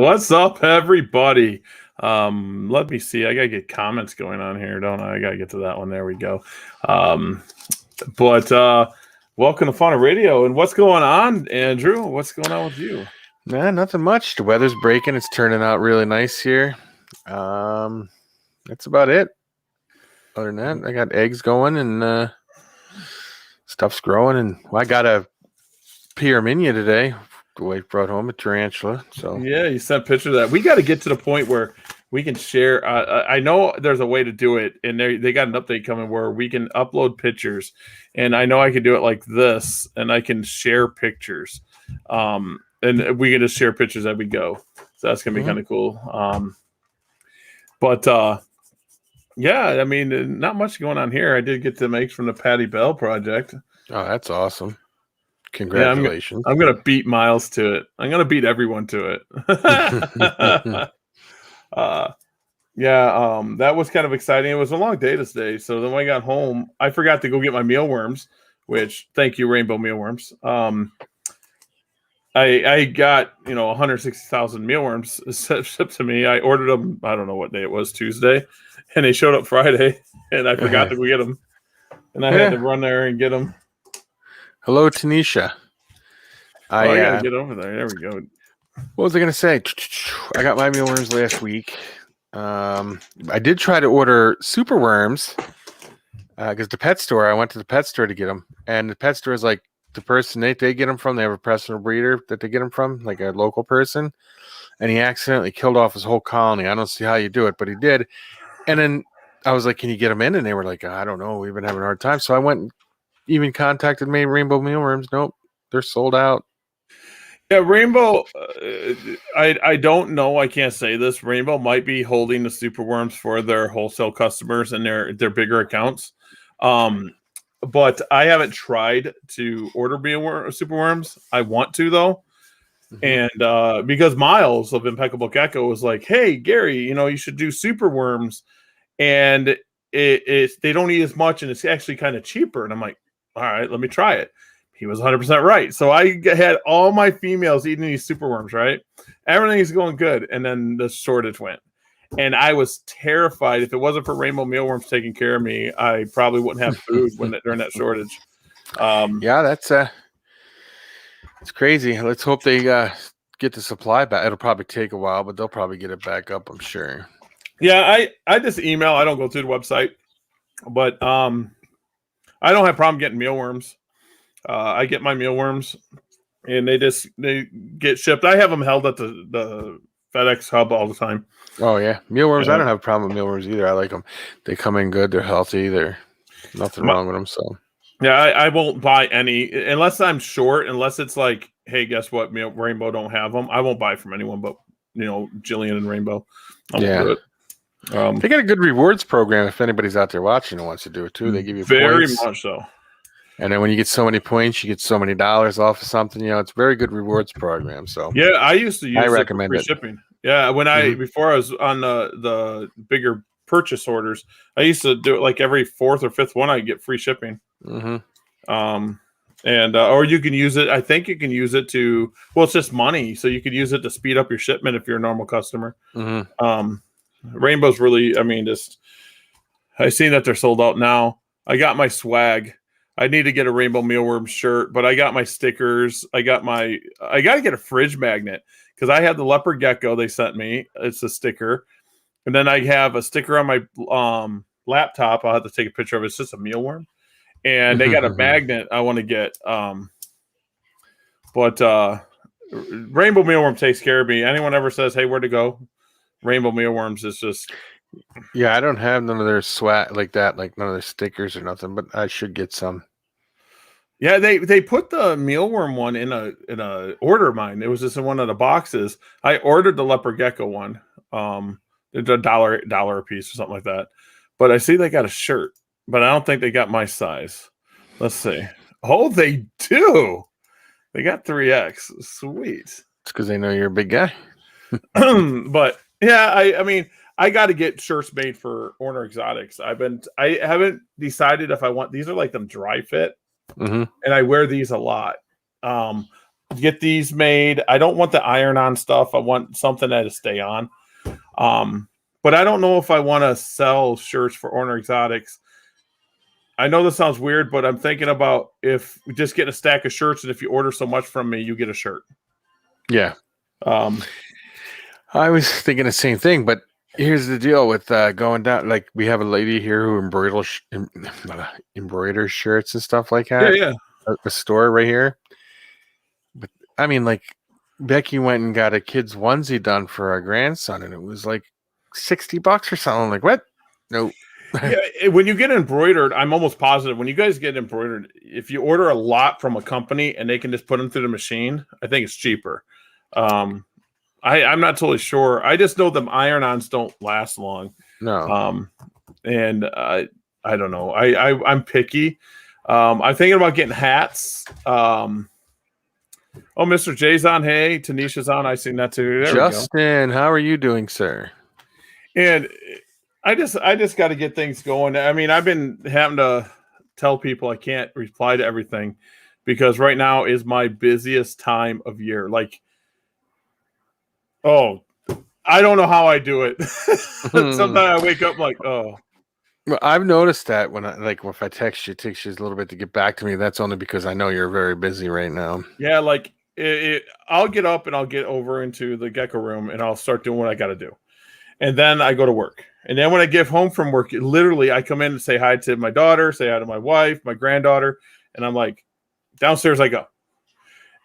What's up, everybody? Let me see. I gotta get comments going on here, don't I? I gotta get to that one. There we go. Um, but welcome to Fauna Radio. And what's going on, Andrew? What's going on with you? Nah, nothing much. The weather's breaking. It's turning out really nice here. That's about it. Other than that, I got eggs going and stuff's growing. And I got a Pyramidea today. The wife brought home a tarantula. So yeah, you sent pictures of that. We got to get to the point where we can share. I know there's a way to do it, and they got an update coming where we can upload pictures. And I know I can do it like this, and I can share pictures. And we can just share pictures as we go. So that's gonna be kind of cool. Yeah, I mean, not much going on here. I did get the eggs from the Patty Bell project. Oh, that's awesome. Congratulations. Yeah, I'm gonna beat Miles to it. I'm gonna beat everyone to it. That was kind of exciting. It was a long day this day. So then when I got home, I forgot to go get my mealworms, which thank you, Rainbow Mealworms. I got 160,000 mealworms shipped to me. I ordered them. I don't know what day it was, Tuesday, and they showed up Friday, and I forgot to go get them, and I had to run there and get them. Hello, Tanisha. I gotta get over there. There we go. What was I gonna say? I got my mealworms last week. I did try to order super worms because I went to the pet store to get them, and the pet store is like the person they get them from. They have a personal breeder that they get them from, like a local person, and he accidentally killed off his whole colony. I don't see how you do it, but he did. And then I was like, "Can you get them in?" And they were like, "I don't know. We've been having a hard time." So I went and even contacted Rainbow Mealworms. Nope, they're sold out. Yeah, Rainbow, I don't know. I can't say this. Rainbow might be holding the superworms for their wholesale customers and their bigger accounts. But I haven't tried to order superworms. I want to, though. Mm-hmm. And because Miles of Impeccable Gecko was like, hey, Gary, you should do superworms. And they don't eat as much, and it's actually kind of cheaper. And I'm like, all right, let me try it. He was 100% right. So I had all my females eating these superworms, right? Everything is going good. And then the shortage went. And I was terrified. If it wasn't for Rainbow Mealworms taking care of me, I probably wouldn't have food during that shortage. Yeah, that's it's crazy. Let's hope they get the supply back. It'll probably take a while, but they'll probably get it back up, I'm sure. Yeah, I just email. I don't go to the website. But I don't have a problem getting mealworms. I get my mealworms, and they get shipped. I have them held at the FedEx hub all the time. Oh yeah, mealworms. I don't have a problem with mealworms either. I like them. They come in good. They're healthy. They're nothing wrong with them. So yeah, I won't buy any unless I'm short. Unless it's like, hey, guess what? Rainbow don't have them. I won't buy from anyone but Jillian and Rainbow. Yeah. They got a good rewards program if anybody's out there watching and wants to do it too. They give you very points. much so. And then when you get so many points, you get so many dollars off of something. It's a very good rewards program. So yeah, I used to use. I recommend free it. Shipping. Yeah, before I was on the bigger purchase orders, I used to do it like every fourth or fifth one. I get free shipping. Mm-hmm. Or you can use it. I think you can use it to. Well, it's just money, so you could use it to speed up your shipment if you're a normal customer. Mm-hmm. Rainbow's really. I mean, I seen that they're sold out now. I got my swag. I need to get a Rainbow Mealworm shirt, but I got my stickers. I got to get a fridge magnet because I had the leopard gecko they sent me. It's a sticker. And then I have a sticker on my laptop. I'll have to take a picture of it. It's just a mealworm. And they got a magnet I want to get. But Rainbow Mealworm takes care of me. Anyone ever says, hey, where to go? Rainbow Mealworms is just... Yeah, I don't have none of their swag like that, like none of their stickers or nothing, but I should get some. Yeah, they put the mealworm one in a order of mine. It was just in one of the boxes. I ordered the leopard gecko one. It's $1 a piece or something like that. But I see they got a shirt, but I don't think they got my size. Let's see. Oh, they do. They got 3X. Sweet. It's because they know you're a big guy. But yeah, I mean, I got to get shirts made for Orner Exotics. I haven't decided if I want. These are like them dry fit. Mm-hmm. And I wear these a lot. get these made. I don't want the iron-on stuff. I want something that'll stay on. But I don't know if I want to sell shirts for Orner Exotics. I know this sounds weird, but I'm thinking about if we just get a stack of shirts, and if you order so much from me, you get a shirt. Yeah. Um, I was thinking the same thing, but here's the deal with going down. Like, we have a lady here who embroiders shirts and stuff like that. yeah. A store right here. But I mean, like, Becky went and got a kid's onesie done for our grandson, and it was like $60 or something. I'm like, what? No. Yeah, when you get embroidered, I'm almost positive when you guys get embroidered, if you order a lot from a company and they can just put them through the machine, I think it's cheaper. I'm not totally sure. I just know them iron-ons don't last long. No. And I don't know. I'm picky. I'm thinking about getting hats. Oh, Mr. J's on. Hey, Tanisha's on. I seen that too. There Justin, how are you doing, sir? And I just got to get things going. I mean, I've been having to tell people I can't reply to everything because right now is my busiest time of year. Like, oh, I don't know how I do it. Sometimes I wake up like, oh. Well, I've noticed that when if I text you, it takes you a little bit to get back to me. That's only because I know you're very busy right now. Yeah, like I'll get up and I'll get over into the gecko room and I'll start doing what I got to do. And then I go to work. And then when I get home from work, literally I come in and say hi to my daughter, say hi to my wife, my granddaughter. And I'm like, downstairs I go.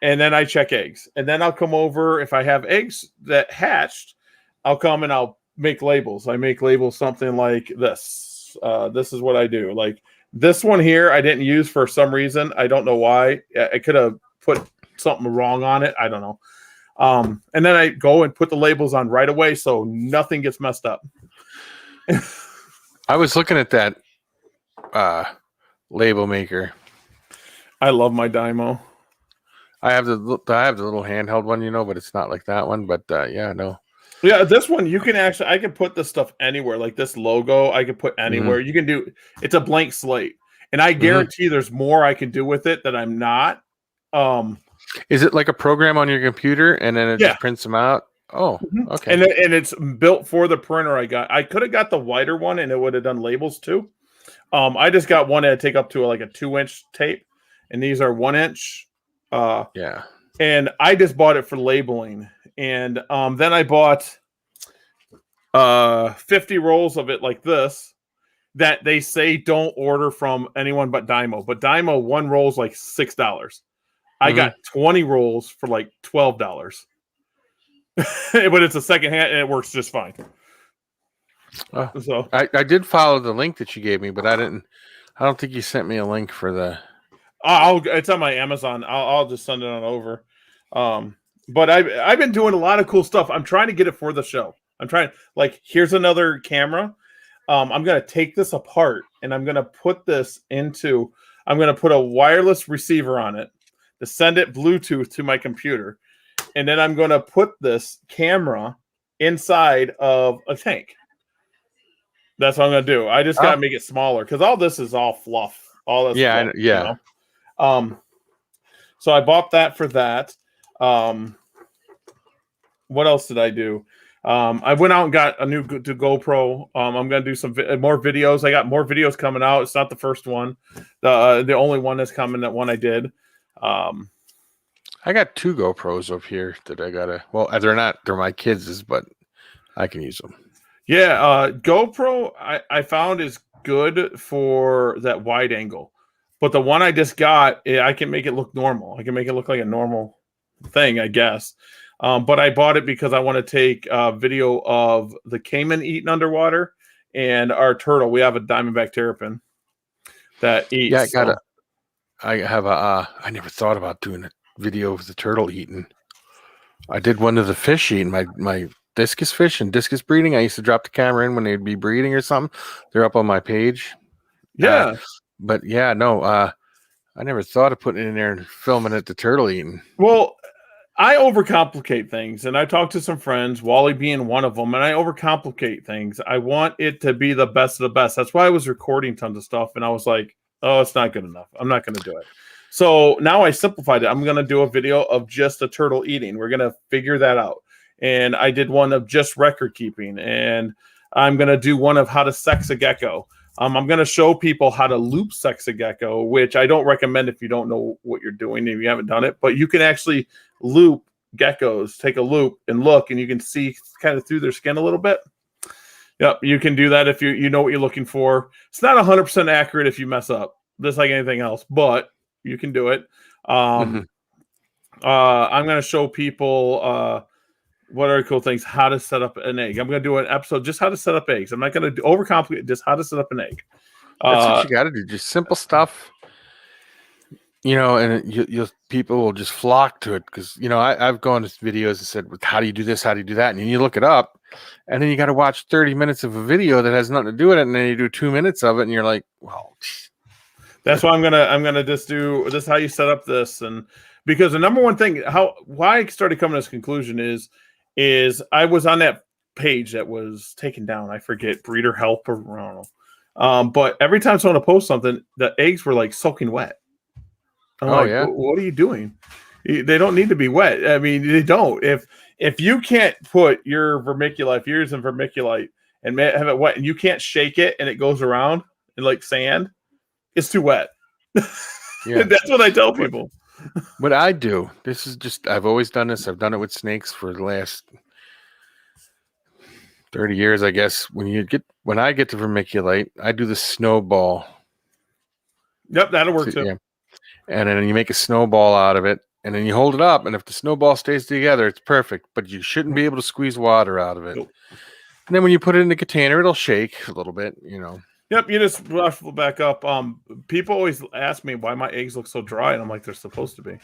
And then I check eggs. And then I'll come over. If I have eggs that hatched, I'll come and I'll make labels. I make labels something like this. This is what I do. Like this one here, I didn't use for some reason. I don't know why. I could have put something wrong on it. I don't know. And then I go and put the labels on right away so nothing gets messed up. I was looking at that label maker. I love my Dymo. I have the little handheld one, but it's not like that one. But yeah, no. Yeah, this one you can actually I can put this stuff anywhere. Like this logo, I can put anywhere. You can do it's a blank slate. And I guarantee there's more I can do with it that I'm not. Is it like a program on your computer and then it just prints them out? Oh, okay. And it's built for the printer I got. I could have got the wider one and it would have done labels too. I just got one that take up to like a 2-inch tape, and these are 1-inch. Yeah. And I just bought it for labeling. And then I bought 50 rolls of it like this that they say don't order from anyone but Dymo. But Dymo, one roll is like $6. I got 20 rolls for like $12. But it's a second hand and it works just fine. So I did follow the link that you gave me, but I don't think you sent me a link for the it's on my Amazon. I'll just send it on over. But I've been doing a lot of cool stuff. I'm trying to get it for the show. I'm trying here's another camera. I'm gonna take this apart and I'm gonna put a wireless receiver on it to send it Bluetooth to my computer. And then I'm gonna put this camera inside of a tank. That's what I'm gonna do. I just gotta make it smaller because all this is all fluff. All this fluff, yeah. So I bought that for that. What else did I do? I went out and got a new GoPro. I'm going to do some more videos. I got more videos coming out. It's not the first one. The only one that's coming, that one I did. I got 2 GoPros up here that I got to, well, they're my kids', but I can use them. Yeah. GoPro I found is good for that wide angle. But the one I just got, I can make it look normal. I can make it look like a normal thing, I guess. But I bought it because I want to take a video of the caiman eating underwater and our turtle. We have a diamondback terrapin that eats. Yeah, I never thought about doing a video of the turtle eating. I did one of the fish eating, my discus fish and discus breeding. I used to drop the camera in when they'd be breeding or something. They're up on my page. Yeah. But yeah, no, I never thought of putting it in there and filming it, the turtle eating. Well, I overcomplicate things, and I talked to some friends, Wally being one of them, and I overcomplicate things. I want it to be the best of the best. That's why I was recording tons of stuff, and I was like, oh, it's not good enough. I'm not going to do it. So now I simplified it. I'm going to do a video of just a turtle eating. We're going to figure that out. And I did one of just record keeping, and I'm going to do one of how to sex a gecko. I'm going to show people how to loop sex a gecko, which I don't recommend if you don't know what you're doing, if you haven't done it, but you can actually loop geckos, take a loop and look, and you can see kind of through their skin a little bit. Yep, you can do that if you know what you're looking for. It's not 100% accurate if you mess up, just like anything else, but you can do it. I'm going to show people what are cool things, how to set up an egg. I'm going to do an episode just how to set up eggs. I'm not going to overcomplicate it, just how to set up an egg. That's what you got to do. Just simple stuff, and you'll people will just flock to it because, I've gone to videos and said, how do you do this? How do you do that? And then you look it up, and then you got to watch 30 minutes of a video that has nothing to do with it. And then you do 2 minutes of it, and you're like, well, that's why I'm gonna just do this, how you set up this. And because the number one thing, why I started coming to this conclusion is I was on that page that was taken down. I forget, breeder help, or I don't know. But every time someone posts something, the eggs were like soaking wet. I'm like, yeah. What are you doing? They don't need to be wet. I mean, they don't. If you can't put your vermiculite, if you're using vermiculite and have it wet, and you can't shake it and it goes around like sand, it's too wet. Yeah. That's what I tell people. What I do, this is just, I've always done this. I've done it with snakes for the last 30 years, I guess. When I get to vermiculite, I do the snowball. Yep, that'll work too. Yeah. And then you make a snowball out of it, and then you hold it up, and if the snowball stays together, it's perfect. But you shouldn't be able to squeeze water out of it. Nope. And then when you put it in the container, it'll shake a little bit, Yep, you just ruffle back up. People always ask me why my eggs look so dry, and I'm like, they're supposed to be.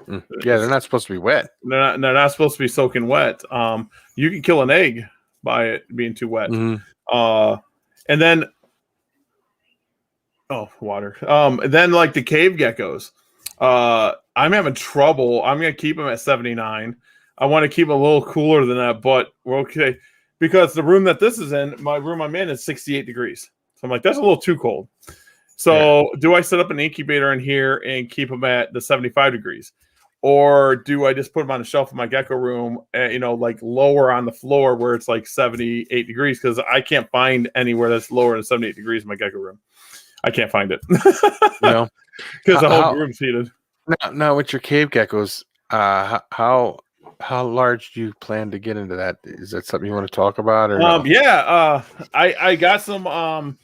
Yeah, they're not supposed to be wet. They're not supposed to be soaking wet. You can kill an egg by it being too wet. And then water. Then like the cave geckos, I'm having trouble. I'm gonna keep them at 79. I want to keep them a little cooler than that, but we're okay because the room that this is in, my room I'm in, is 68 degrees. So I'm like, that's a little too cold. So do I set up an incubator in here and keep them at the 75 degrees? Or do I just put them on a shelf in my gecko room, like lower on the floor where it's like 78 degrees? Because I can't find anywhere that's lower than 78 degrees in my gecko room. I can't find it. Because the whole room's heated. Now, with your cave geckos, how large do you plan to get into that? Is that something you want to talk about? Or no? I got some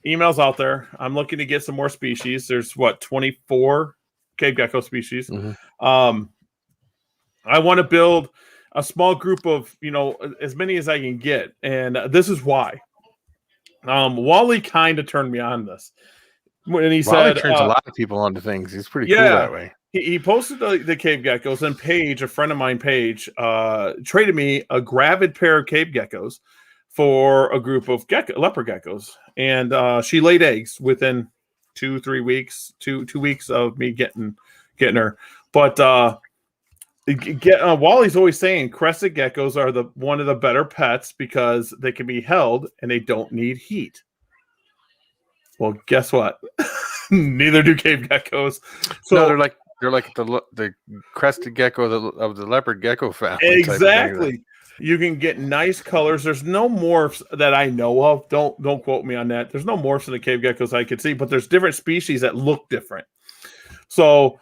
emails out there. I'm looking to get some more species. There's 24 cave gecko species. I want to build a small group of as many as I can get, and this is why. Wally kind of turned me on this when he said turns a lot of people onto things. He's pretty cool that way. He posted the cave geckos, and Paige, a friend of mine, traded me a gravid pair of cave geckos for a group of leopard geckos, and she laid eggs within 2-3 weeks, 2 weeks of me getting her. But Wally's always saying crested geckos are one of the better pets because they can be held and they don't need heat. Well, guess what? Neither do cave geckos. So no, they're like the crested gecko of the leopard gecko family. Exactly. You can get nice colors. There's no morphs that I know of. Don't quote me on that. There's no morphs in the cave geckos I could see, but there's different species that look different. So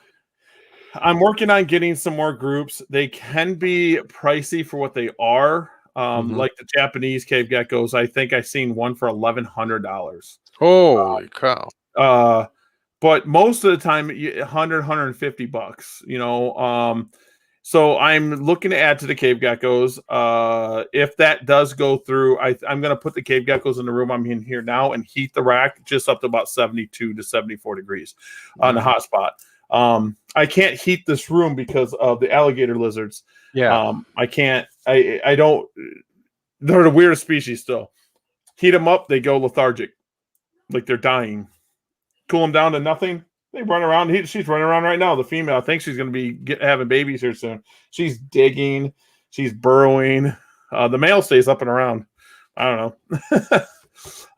I'm working on getting some more groups. They can be pricey for what they are. Like the Japanese cave geckos, I think I've seen one for $1,100. Holy cow. But most of the time, $100-$150. So I'm looking to add to the cave geckos. If that does go through, I'm going to put the cave geckos in the room I'm in here now and heat the rack just up to about 72 to 74 degrees on the hot spot. I can't heat this room because of the alligator lizards. Yeah. I can't. I don't. They're the weirdest species still. Heat them up, they go lethargic, like they're dying. Cool them down to nothing. They run around. She's running around right now. The female, I think she's going to be having babies here soon. She's digging. She's burrowing. The male stays up and around. I don't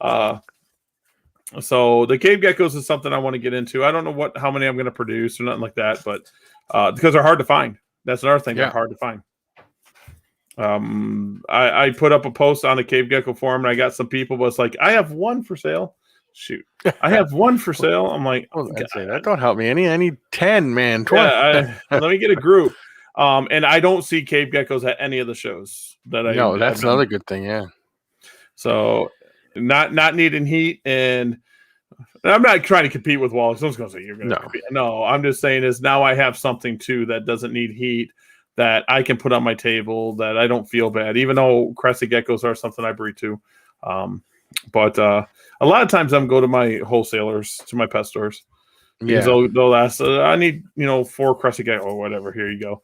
know. So the cave geckos is something I want to get into. I don't know how many I'm going to produce or nothing like that, but because they're hard to find. That's another thing. They're hard to find. I put up a post on the cave gecko forum, and I got some people was like, I have one for sale. Shoot, I have one for sale. I'm like, well, I'd say that don't help me any. I need 10, man. 20. Yeah, let me get a group. And I don't see cave geckos at any of the shows that I. No, that's another good thing. Yeah. So not needing heat, and I'm not trying to compete with Wallace. I was going to say you're going to compete. No, I'm just saying is now I have something too that doesn't need heat that I can put on my table that I don't feel bad, even though crested geckos are something I breed too. But a lot of times I'm go to my wholesalers, to my pet stores. Because they'll ask, I need 4 crested gecko or whatever. Here you go.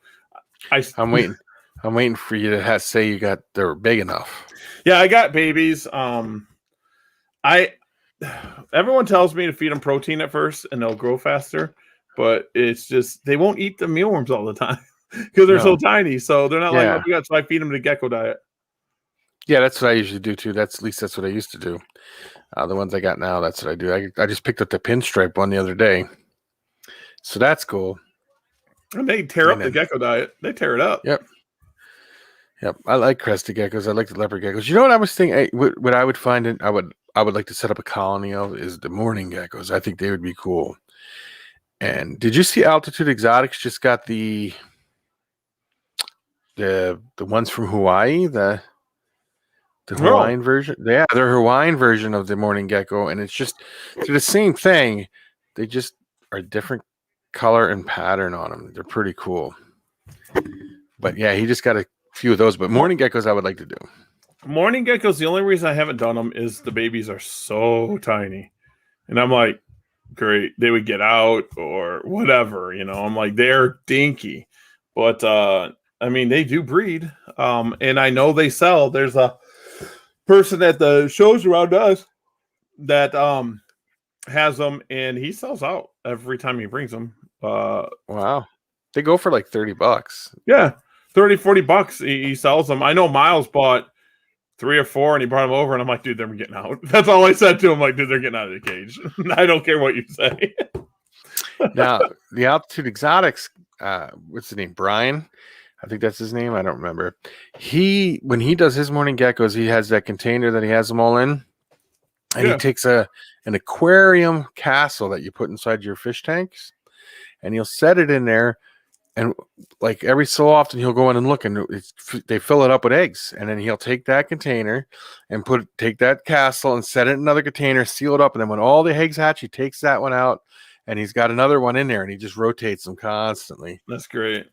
I'm waiting for you to say they're big enough. Yeah, I got babies. Everyone tells me to feed them protein at first and they'll grow faster, but it's just they won't eat the mealworms all the time because they're so tiny. So they're not like what we got. So I feed them the gecko diet. Yeah, that's what I usually do too. At least that's what I used to do. The ones I got now, that's what I do. I just picked up the pinstripe one the other day, so that's cool. And they tear up the gecko diet. They tear it up. Yep. I like crested geckos. I like the leopard geckos. You know what I was thinking? What I would find, I would like to set up a colony of is the mourning geckos. I think they would be cool. And did you see Altitude Exotics just got the ones from Hawaii? The Hawaiian version? Yeah, their Hawaiian version of the mourning gecko, and it's just they're the same thing. They just are different color and pattern on them. They're pretty cool. But yeah, he just got a few of those. But mourning geckos, I would like to do. Mourning geckos, the only reason I haven't done them is the babies are so tiny. And I'm like, great, they would get out or whatever, I'm like, they're dinky. But I mean, they do breed. And I know they sell. There's a person at the shows around us that has them, and he sells out every time he brings them. Wow. They go for like $30. Yeah, $30-$40 he sells them. I know Miles bought 3 or 4 and he brought them over, and I'm like, dude, they're getting out. That's all I said to him, like, dude, they're getting out of the cage. I don't care what you say. Now, the Altitude Exotics, what's his name? Brian? I think that's his name. I don't remember. When he does his mourning geckos, he has that container that he has them all in. And he takes an aquarium castle that you put inside your fish tanks, and he'll set it in there. And like every so often, he'll go in and look, and they fill it up with eggs. And then he'll take that container and take that castle and set it in another container, seal it up. And then when all the eggs hatch, he takes that one out, and he's got another one in there, and he just rotates them constantly. That's great.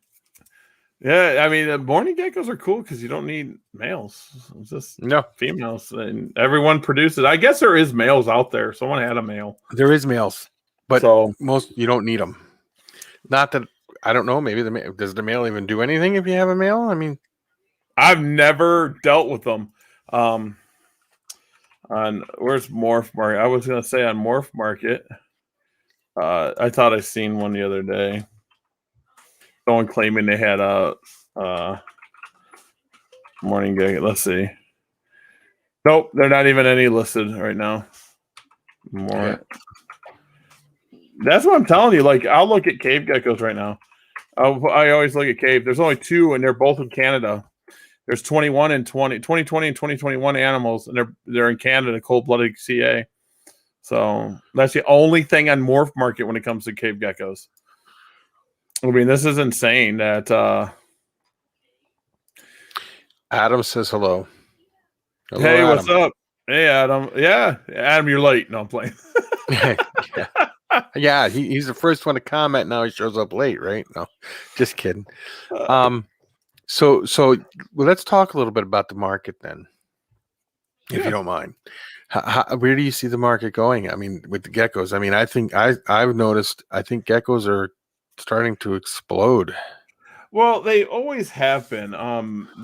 Yeah, I mean, the mourning geckos are cool because you don't need males. It's just females, and everyone produces. I guess there is males out there. Someone had a male. There is males, but most you don't need them. Not that I don't know. Maybe does the male even do anything if you have a male? I mean, I've never dealt with them. On where's Morph Market? I was gonna say on Morph Market. I thought I seen one the other day. Someone claiming they had a mourning gecko. Let's see. Nope, they're not even any listed right now. That's what I'm telling you. Like, I'll look at cave geckos right now. I always look at cave. There's only 2, and they're both in Canada. There's 2020 and 2021 animals, and they're in Canada, cold-blooded CA. So that's the only thing on Morph Market when it comes to cave geckos. I mean, this is insane that Adam says hello. Hey, Adam. What's up? Hey, Adam. Yeah, Adam, you're late. No, I'm playing. Yeah, he's the first one to comment. Now he shows up late, right? No, just kidding. So let's talk a little bit about the market then, if you don't mind. Where do you see the market going? I mean, with the geckos. I mean, I think I've noticed. I think geckos are starting to explode. Well, they always have been.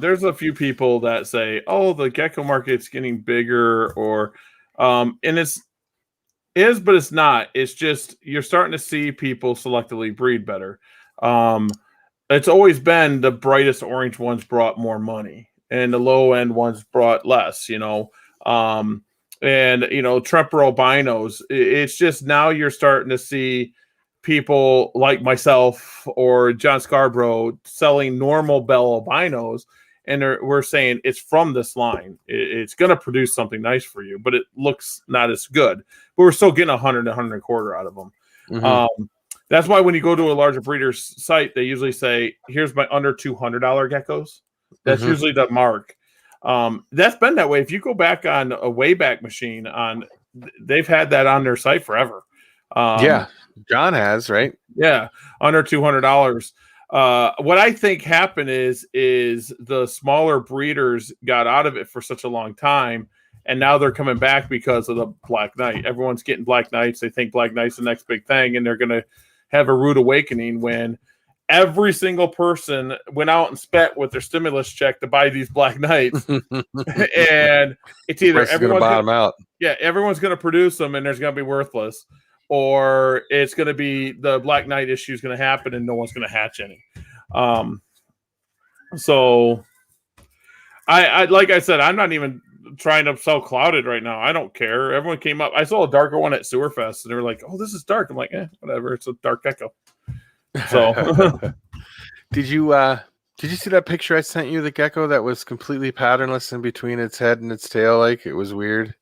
There's a few people that say, "Oh, the gecko market's getting bigger," or and but it's not. It's just you're starting to see people selectively breed better. It's always been the brightest orange ones brought more money, and the low end ones brought less. and Tremper albinos. It's just now you're starting to see people like myself or John Scarborough selling normal bell albinos, and we're saying it's from this line. It's going to produce something nice for you, but it looks not as good. But we're still getting 100 and a quarter out of them. Mm-hmm. That's why when you go to a larger breeder's site, they usually say, "Here's my under $200 geckos." That's usually the mark. That's been that way. If you go back on a Wayback Machine, they've had that on their site forever. Yeah, John has, right? Yeah, under $200. What I think happened is the smaller breeders got out of it for such a long time, and now they're coming back because of the Black Knight. Everyone's getting Black Knights. They think Black Knight's the next big thing, and they're going to have a rude awakening when every single person went out and spent with their stimulus check to buy these Black Knights. And it's either everyone's going to bottom out. Yeah, everyone's going to produce them, and there's going to be worthless. Or it's going to be the Black Knight issue is going to happen and no one's going to hatch any. So I like I said, I'm not even trying to sell clouded right now. I don't care. Everyone came up. I saw a darker one at Sewerfest and they were like, "Oh, this is dark." I'm like, whatever. It's a dark gecko. So did you see that picture I sent you, the gecko that was completely patternless in between its head and its tail? Like, it was weird.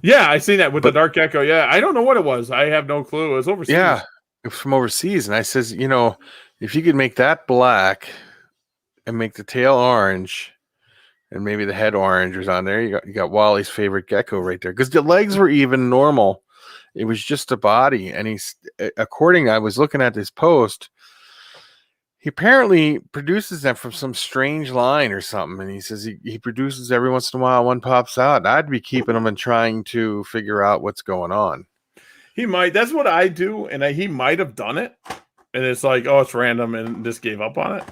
Yeah, I seen that with the dark gecko. Yeah, I don't know what it was. I have no clue. It was overseas. Yeah, it was from overseas. And I says, if you could make that black and make the tail orange and maybe the head orange was on there, you got Wally's favorite gecko right there. Because the legs were even normal. It was just a body. And I was looking at this post, he apparently produces them from some strange line or something. And he says he produces every once in a while, one pops out. I'd be keeping them and trying to figure out what's going on. He might. That's what I do. And he might have done it. And it's like, oh, it's random and just gave up on it.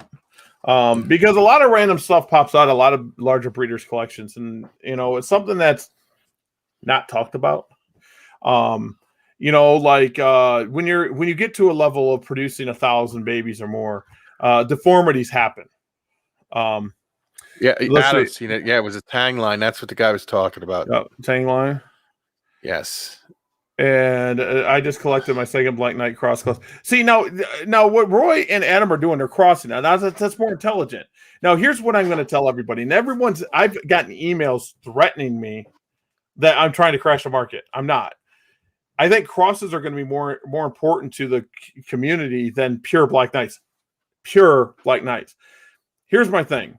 Because a lot of random stuff pops out, a lot of larger breeders' collections. And, it's something that's not talked about. When you get to a level of producing 1,000 babies or more, deformities happen. Yeah, Adam's seen it. Yeah, it was a tang line. That's what the guy was talking about. Tang line. Yes. And I just collected my second Black Knight cross. See, now what Roy and Adam are doing, they're crossing. Now that's more intelligent. Now here's what I'm going to tell everybody. And I've gotten emails threatening me that I'm trying to crash the market. I'm not. I think crosses are going to be more important to the community than pure Black Knights. Pure Black Knights. Here's my thing.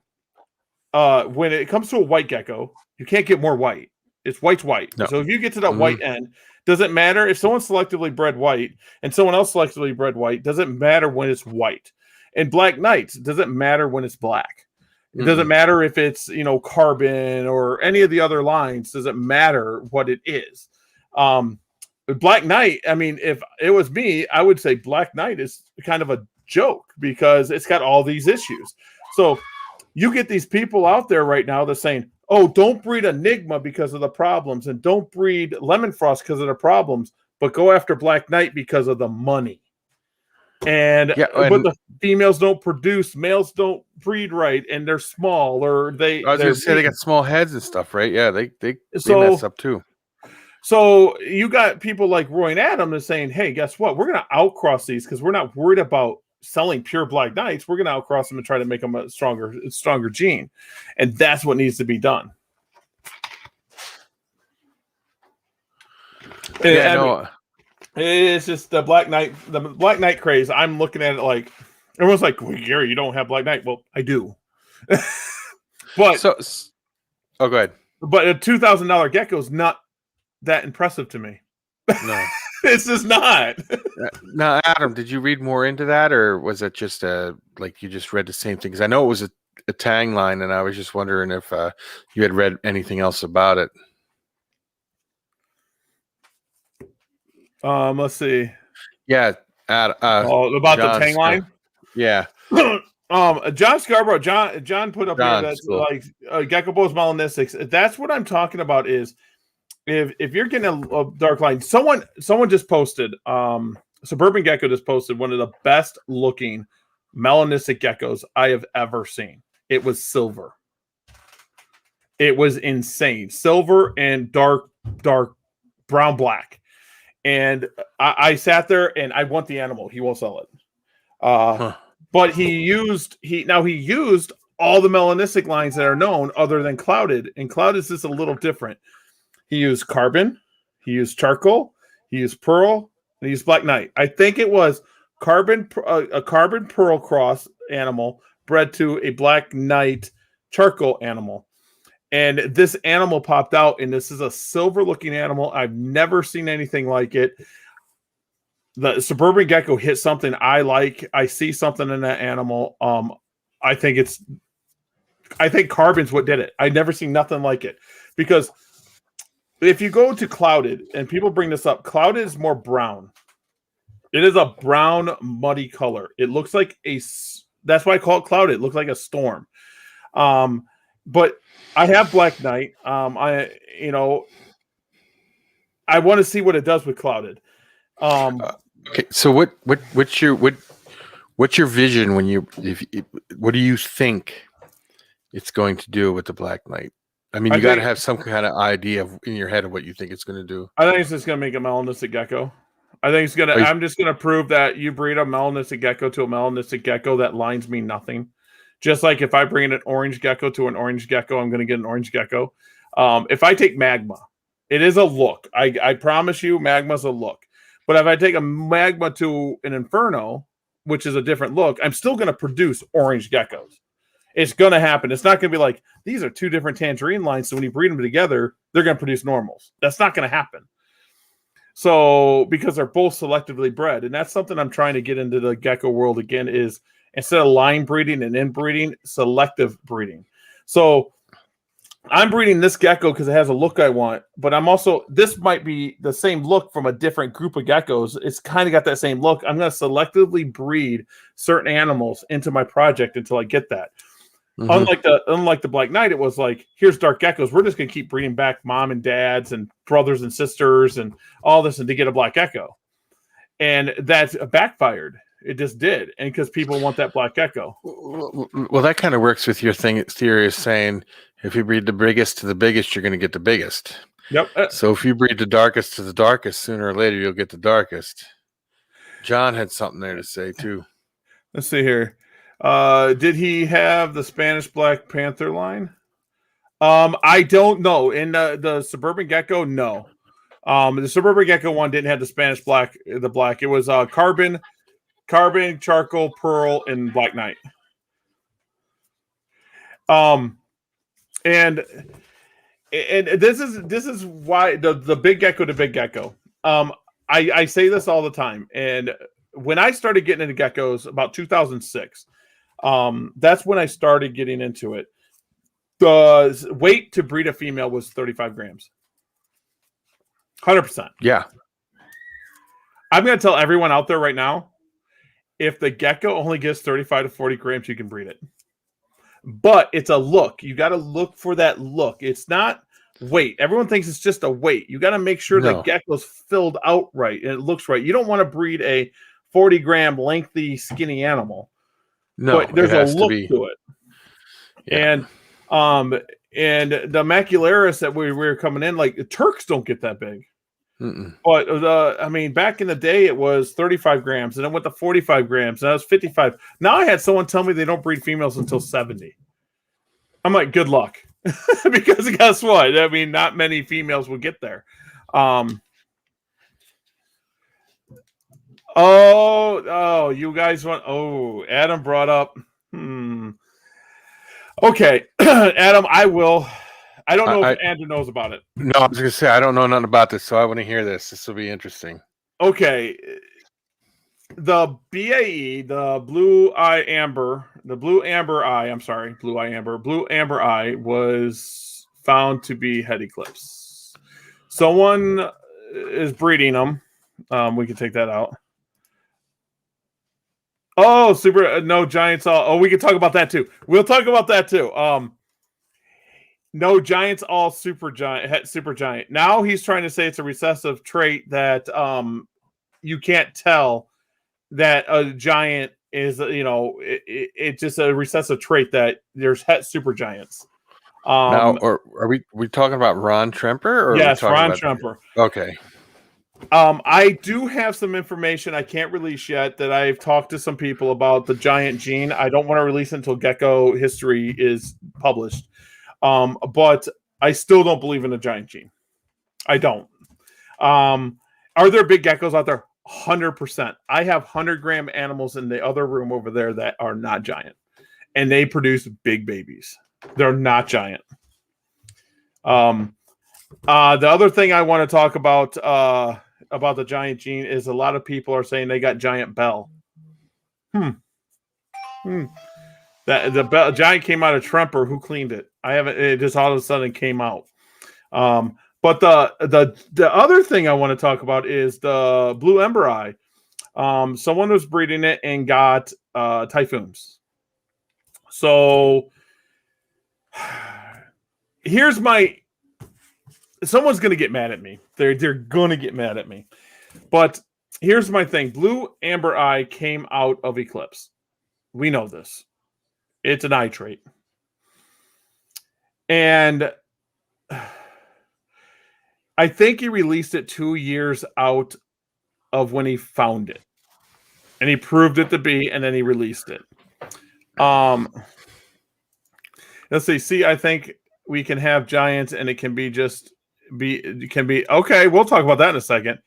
When it comes to a white gecko, you can't get more white. It's white's white. No. So if you get to that white end, doesn't matter if someone selectively bred white and someone else selectively bred white, doesn't matter when it's white. And Black Knights, doesn't matter when it's black. It doesn't matter if it's, carbon or any of the other lines. Doesn't matter what it is. Black Knight, I mean, if it was me, I would say Black Knight is kind of a joke because it's got all these issues. So you get these people out there right now that's saying, oh, don't breed Enigma because of the problems and don't breed Lemon Frost because of the problems, but go after Black Knight because of the money. But the females don't produce, males don't breed right, and they're small or they. I was going to say they got small heads and stuff, right? Yeah, they mess up too. So you got people like Roy and Adam that's saying, hey, guess what? We're going to outcross these because we're not worried about selling pure Black Knights. We're going to outcross them and try to make them a stronger gene. And that's what needs to be done. It's just the Black Knight craze. I'm looking at it like everyone's like, well, Gary, you don't have Black Knight. Well, I do. Go ahead. But a $2,000 gecko is not that impressive to me. No. It's just not. Now, Adam, did you read more into that, or was it just like you just read the same thing? Because I know it was a tang line, and I was just wondering if you had read anything else about it. Let's see. Yeah, about the tang line. Yeah. John Scarborough. John put up here that's cool. Like gecko bows melanistics. That's what I'm talking about. Is if you're getting a dark line, someone just posted, Suburban Gecko just posted one of the best looking melanistic geckos I have ever seen. It was silver. It was insane. Silver and dark brown black. And I sat there and I want the animal. He won't sell it. But he used all the melanistic lines that are known other than clouded. And clouded is just a little different. He used carbon, he used charcoal, he used pearl, and he used black knight. I think it was a carbon pearl cross animal bred to a black knight charcoal animal. And this animal popped out, and this is a silver-looking animal. I've never seen anything like it. The suburban gecko hit something I like. I see something in that animal. I think carbon's what did it. I've never seen nothing like it. Because if you go to clouded, and people bring this up, clouded is more brown. It is a brown, muddy color. It looks like that's why I call it clouded. It looks like a storm. But I have black knight. I want to see what it does with clouded. Okay, so what's your vision when what do you think it's going to do with the black knight? I mean, you got to have some kind of idea in your head of what you think it's going to do. I think it's just going to make a melanistic gecko. I think it's going to. I'm just going to prove that you breed a melanistic gecko to a melanistic gecko, that lines mean nothing. Just like if I bring an orange gecko to an orange gecko, I'm going to get an orange gecko. If I take magma, it is a look. I promise you, magma's a look. But if I take a magma to an inferno, which is a different look, I'm still going to produce orange geckos. It's going to happen. It's not going to be like, these are two different tangerine lines, so when you breed them together, they're going to produce normals. That's not going to happen. So, because they're both selectively bred. And that's something I'm trying to get into the gecko world again, is instead of line breeding and inbreeding, selective breeding. So, I'm breeding this gecko because it has a look I want, but this might be the same look from a different group of geckos. It's kind of got that same look. I'm going to selectively breed certain animals into my project until I get that. Mm-hmm. Unlike the black knight, it was like, here's dark geckos. We're just going to keep breeding back mom and dads and brothers and sisters and all this, and to get a black gecko. And that's backfired. It just did. And because people want that black gecko. Well, that kind of works with your theory of saying, if you breed the biggest to the biggest, you're going to get the biggest. Yep. So if you breed the darkest to the darkest, sooner or later, you'll get the darkest. John had something there to say, too. Let's see here. Did he have the Spanish Black Panther line? I don't know. In the Suburban Gecko, no. The Suburban Gecko one didn't have the Spanish Black. It was carbon, charcoal, pearl, and black knight. And this is why the big gecko to big gecko. I say this all the time. And when I started getting into geckos about 2006, that's when I started getting into it. The weight to breed a female was 35 grams. 100%. Yeah. I'm going to tell everyone out there right now, if the gecko only gets 35 to 40 grams, you can breed it. But it's a look. You got to look for that look. It's not weight. Everyone thinks it's just a weight. You got to make sure the gecko's filled out right and it looks right. You don't want to breed a 40-gram lengthy, skinny animal. No, but there's a look to it. Yeah. And the macularis that we were coming in, like the Turks don't get that big. Mm-mm. But back in the day it was 35 grams, and it went to 45 grams, and that was 55. Now I had someone tell me they don't breed females until 70. I'm like, good luck, because guess what? I mean, not many females will get there. You guys want? Oh, Adam brought up. Okay, Adam, I will. I don't know if Andrew knows about it. No, I was going to say, I don't know nothing about this, so I want to hear this. This will be interesting. Okay. The BAE, the blue amber eye was found to be head eclipse. Someone is breeding them. We can take that out. Oh, no giants. We can talk about that too. We'll talk about that too. No giants, all super giant. Now he's trying to say it's a recessive trait that you can't tell that a giant is, it's just a recessive trait that there's super giants. Now, or are we talking about Ron Tremper, or are we Yes, talking Ron about? Tremper. Okay. I do have some information I can't release yet that I've talked to some people about the giant gene. I don't want to release it until gecko history is published. But I still don't believe in the giant gene. I don't. Are there big geckos out there? 100%. I have 100-gram animals in the other room over there that are not giant, and they produce big babies. They're not giant. The other thing I want to talk about the giant gene is a lot of people are saying they got giant bell. That the giant came out of Tremper. Who cleaned it? I haven't. It just all of a sudden came out. But the other thing I want to talk about is the blue ember eye. Someone was breeding it and got typhoons. So here's my. Someone's gonna get mad at me. They're gonna get mad at me. But here's my thing. Blue amber eye came out of Eclipse. We know this. It's an eye trait. And I think he released it 2 years out of when he found it. And he proved it to be, and then he released it. Let's see. I think we can have giants, and it can be okay. We'll talk about that in a second.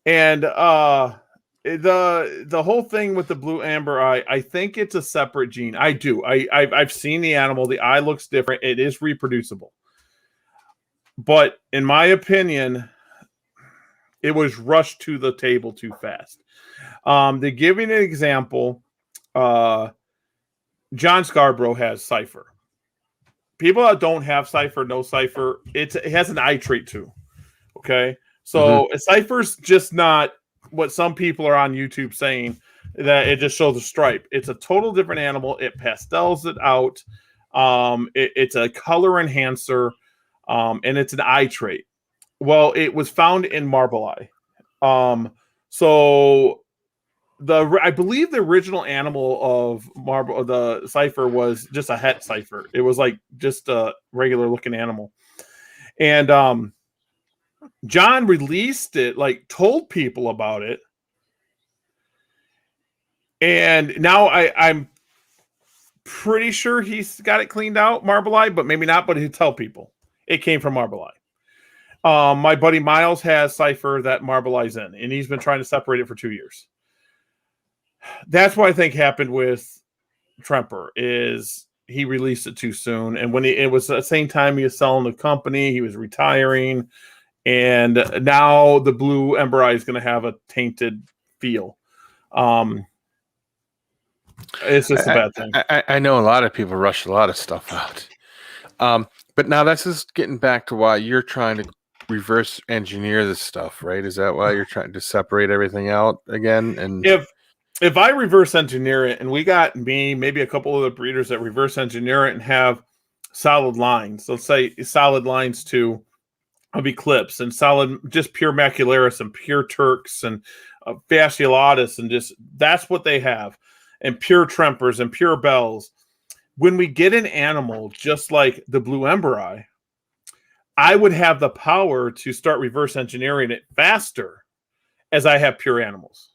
And the whole thing with the blue amber eye, I think it's a separate gene. I do. I've seen the animal. The eye looks different. It is reproducible. But in my opinion, it was rushed to the table too fast. To give you an example, John Scarborough has Cypher. People that don't have Cypher, no Cypher, it has an eye trait too. Okay? So Cypher's just not what some people are on YouTube saying that it just shows a stripe. It's a total different animal. It pastels it out. It's a color enhancer, and it's an eye trait. Well, it was found in marble eye. So I believe the original animal of marble, the Cypher, was just a het Cypher. It was like just a regular looking animal, and John released it, like told people about it. And now I'm pretty sure he's got it cleaned out, marble eye, but maybe not, but he'll tell people it came from marble eye. My buddy Miles has Cypher that marble eye's in, and he's been trying to separate it for 2 years. That's what I think happened with Tremper is he released it too soon. And when it was the same time he was selling the company, he was retiring. And now the blue ember eye is going to have a tainted feel. It's just a bad thing. I know a lot of people rush a lot of stuff out. But now that's just getting back to why you're trying to reverse engineer this stuff, right? Is that why you're trying to separate everything out again? And if I reverse engineer it, and we got maybe a couple of the breeders that reverse engineer it and have solid lines, let's say solid lines of Eclipse and solid, just pure Macularis and pure Turks and Fasciolatus, and just that's what they have, and pure Trempers and pure Bells. When we get an animal just like the blue ember eye, I would have the power to start reverse engineering it faster as I have pure animals.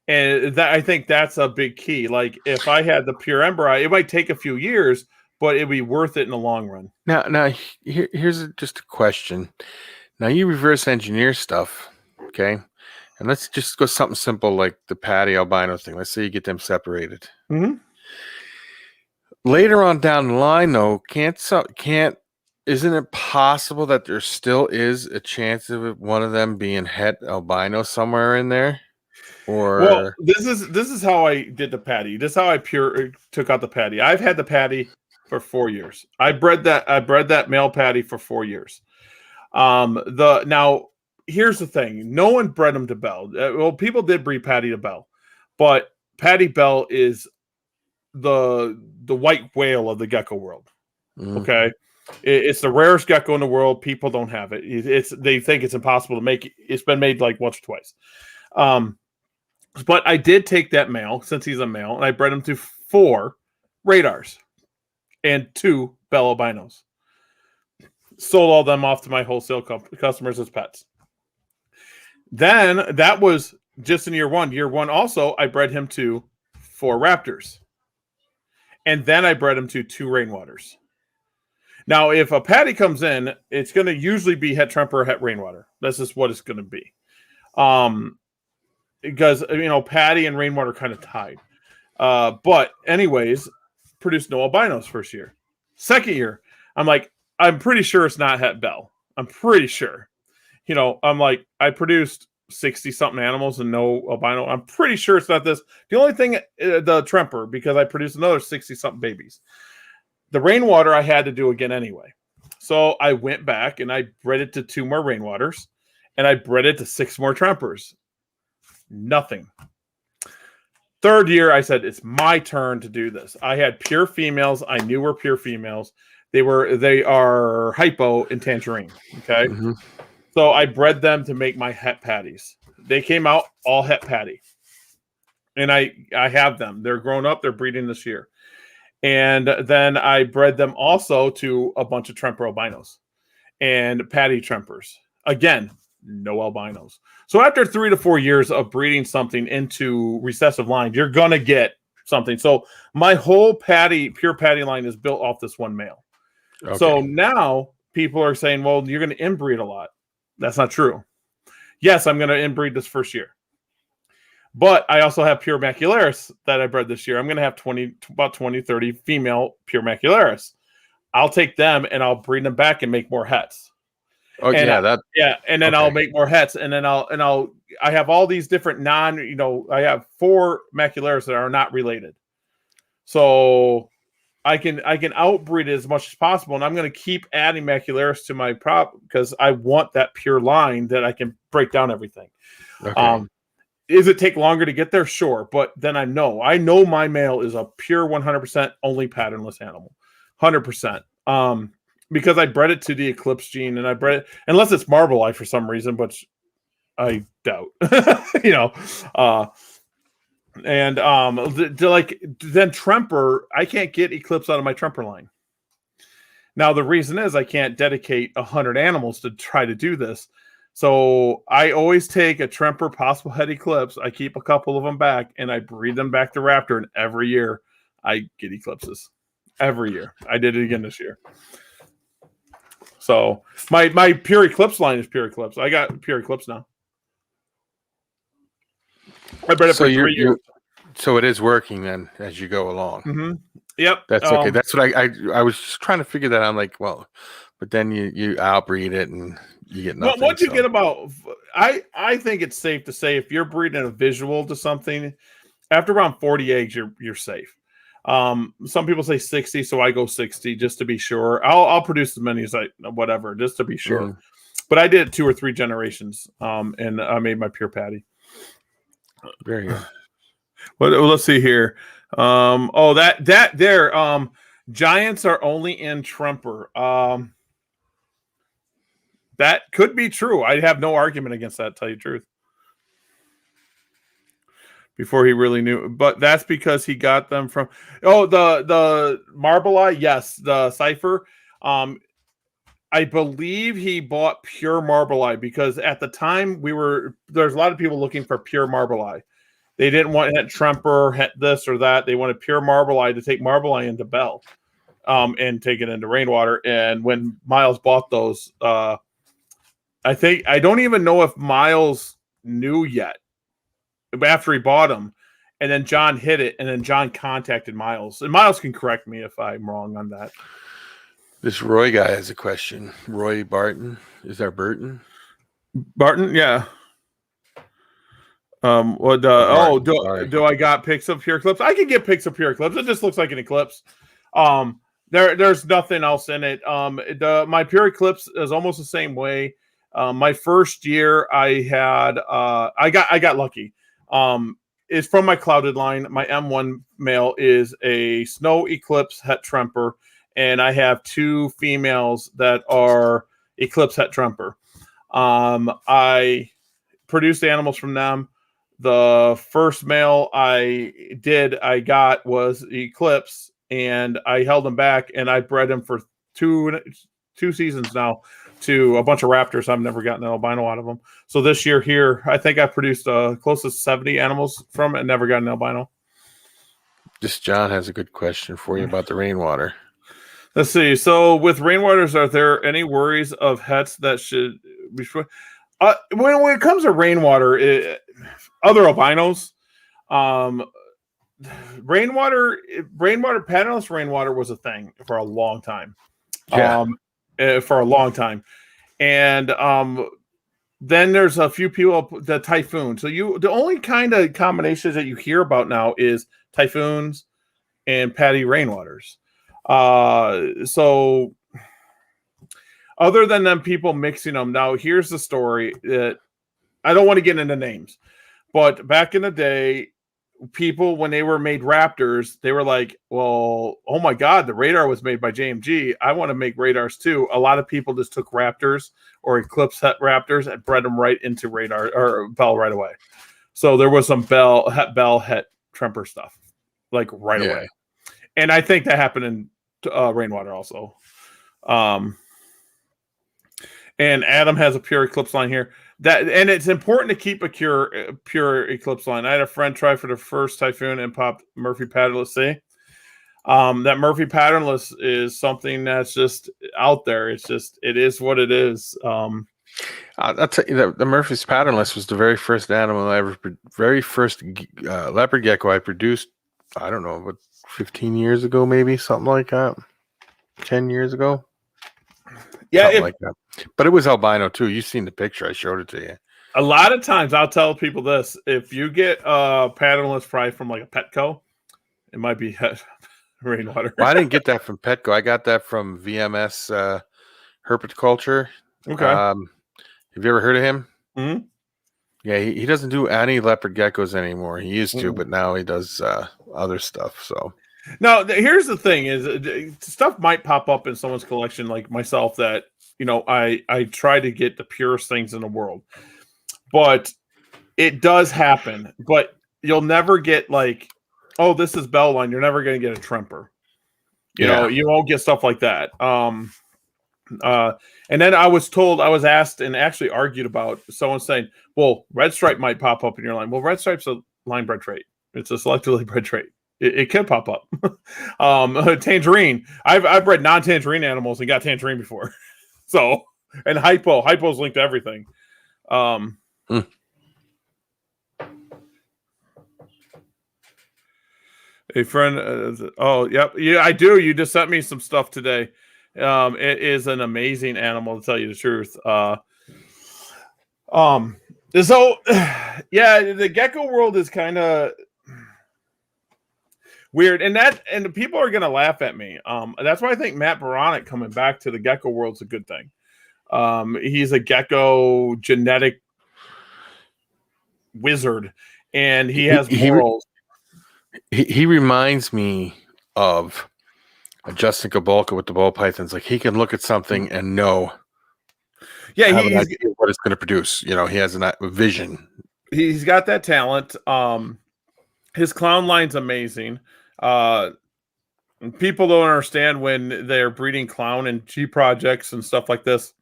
And I think that's a big key. Like if I had the pure ember eye, it might take a few years, but it'd be worth it in the long run. Now here's just a question. Now you reverse engineer stuff, okay? And let's just go something simple like the Patty albino thing. Let's say you get them separated. Mm-hmm. Later on down the line, though, isn't it possible that there still is a chance of one of them being het albino somewhere in there? Or well, this is how I did the Patty. This is how I took out the Patty. I've had the Patty for 4 years. I bred that male Patty for 4 years. Now here's the thing: no one bred them to Bell. Well, people did breed Patty to Bell, but Patty Bell is the white whale of the gecko world. Okay, it's the rarest gecko in the world. People don't have it. They think it's impossible to make. It's been made like once or twice. But I did take that male, since he's a male, and I bred him to 4 radars and 2 Bell albinos. Sold all them off to my wholesale customers as pets. Then that was just in year one. Year one also, I bred him to 4 raptors. And then I bred him to 2 rainwaters. Now, if a patty comes in, it's going to usually be het tremper or het rainwater. This is what it's going to be. Because, patty and rainwater kind of tied. But anyways, produced no albinos first year. Second year, I'm pretty sure it's not het bell. I'm pretty sure. I produced 60-something animals and no albino. I'm pretty sure it's not this. The only thing, the tremper, because I produced another 60-something babies. The rainwater I had to do again anyway. So I went back and I bred it to 2 more rainwaters and I bred it to 6 more trempers. Nothing. Third year, I said, it's my turn to do this. I had pure females. I knew were pure females. They are hypo and tangerine. Okay. Mm-hmm. So I bred them to make my het patties. They came out all het patty. And I have them. They're grown up. They're breeding this year. And then I bred them also to a bunch of tremper albinos and patty trempers. Again, no albinos. So after 3 to 4 years of breeding something into recessive lines, you're going to get something. So my whole pure patty line is built off this one male. Okay. So now people are saying, well, you're going to inbreed a lot. That's not true. Yes, I'm going to inbreed this first year. But I also have pure macularis that I bred this year. I'm going to have about 20, 30 female pure macularis. I'll take them and I'll breed them back and make more hets. Oh, and and then I'll make more hets, and then I have all these different I have 4 macularis that are not related. So I can outbreed it as much as possible, and I'm going to keep adding macularis to my prop because I want that pure line that I can break down everything. Okay. Does it take longer to get there? Sure. But then I know my male is a pure 100% only patternless animal. 100%. Because I bred it to the eclipse gene and I bred it, unless it's marble eye for some reason, which I doubt, then tremper, I can't get eclipse out of my tremper line. Now, the reason is I can't dedicate 100 animals to try to do this. So I always take a tremper possible head eclipse. I keep a couple of them back and I breed them back to raptor. And every year I get eclipses. Every year. I did it again this year. So my pure eclipse line is pure eclipse. I got pure eclipse now. I bred it for 3 years. So it is working then as you go along. Mm-hmm. Yep. That's okay. That's what I was just trying to figure that out. I'm like, well, but then you outbreed it and you get nothing. Well, what you get about, I think it's safe to say if you're breeding a visual to something, after around 40 eggs, you're safe. Some people say 60, so I go 60 just to be sure. I'll produce as many as whatever, just to be sure. Mm. But I did 2 or 3 generations, and I made my pure patty. Very good. Well, let's see here. Giants are only in tremper. That could be true. I have no argument against that, to tell you the truth. Before he really knew, but that's because he got them from the marble eye. Yes, the cipher. I believe he bought pure marble eye because at the time there's a lot of people looking for pure marble eye. They didn't want het tremper, het this or that. They wanted pure marble eye to take marble eye into Bell, and take it into rainwater. And when Miles bought those, I don't even know if Miles knew yet. After he bought them, and then John hit it, and then John contacted Miles. And Miles can correct me if I'm wrong on that. This Roy guy has a question. Roy Barton. Is that Burton? Barton, yeah. Do I got pics of pure eclipse? I can get pics of pure eclipse. It just looks like an eclipse. There's nothing else in it. My pure eclipse is almost the same way. My first year I had I got lucky. Is from my clouded line. My M1 male is a snow eclipse het tremper, and I have 2 females that are eclipse het tremper. I produced animals from them. The first male I got was eclipse, and I held him back, and I bred him for two seasons now to a bunch of raptors. I've never gotten an albino out of them. So this year here, I think I produced close to 70 animals from it and never got an albino. This John has a good question for you about the rainwater. Let's see. So with rainwaters, are there any worries of hets that should be when it comes to rainwater, other albinos, patternless rainwater was a thing for a long time. Yeah. And then there's a few people, the typhoon. So the only kind of combinations that you hear about now is typhoons and patty rainwaters. So other than them people mixing them, now here's the story that I don't want to get into names, but back in the day, people, when they were made raptors, they were like, well, oh my God, the radar was made by JMG. I want to make radars too. A lot of people just took raptors or eclipse het raptors and bred them right into radar or bell right away. So there was some bell het tremper stuff like right away. And I think that happened in rainwater also. And Adam has a pure eclipse line here. And it's important to keep a pure eclipse line. I had a friend try for the first typhoon and popped Murphy patternless. See, that Murphy patternless is something that's just out there. It is what it is. I'll tell you that the Murphy's patternless was the very first animal very first leopard gecko I produced. I don't know, but 15 years ago, maybe something like that. 10 years ago. Yeah, like that. But it was albino too. You've seen the picture. I showed it to you. A lot of times I'll tell people this. If you get patternless probably from like a Petco, it might be rainwater. Well, I didn't get that from Petco. I got that from VMS Herpetoculture. Okay. Have you ever heard of him? Mm-hmm. Yeah, he doesn't do any leopard geckos anymore. He used to, but now he does other stuff. So now here's the thing: is stuff might pop up in someone's collection, like myself, that I try to get the purest things in the world, but it does happen. But you'll never get like, oh, this is bell line. You're never going to get a tremper. You know, you won't get stuff like that. And then I was asked and actually argued about someone saying, well, red stripe might pop up in your line. Well, red stripe's a line bred trait. It's a selectively bred trait. It can pop up. Tangerine. I've bred non-tangerine animals and got tangerine before. So, and hypo's linked to everything. A friend. Oh, yep. Yeah, I do. You just sent me some stuff today. It is an amazing animal, to tell you the truth. So yeah, the gecko world is kind of weird, and people are gonna laugh at me. That's why I think Matt Baronic coming back to the gecko world is a good thing. He's a gecko genetic wizard, and he has morals. He reminds me of Justin Kabolka with the ball pythons. Like, he can look at something and know what it's going to produce. He has a vision. He's got that talent. His clown line's amazing. People don't understand when they're breeding clown and G projects and stuff like this.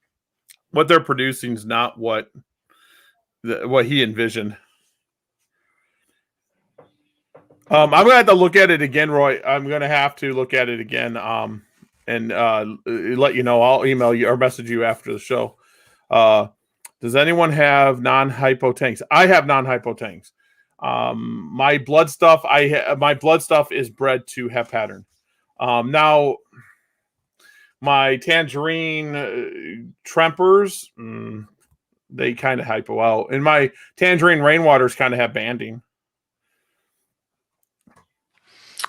What they're producing is not what he envisioned. I'm gonna have to look at it again, Roy. I'm gonna have to look at it again, and let you know. I'll email you or message you after the show. Does anyone have non-hypo tanks? I have non-hypo tanks. My blood stuff, is bred to have pattern. Now, my tangerine trempers, they kind of hypo out, and my tangerine rainwaters kind of have banding.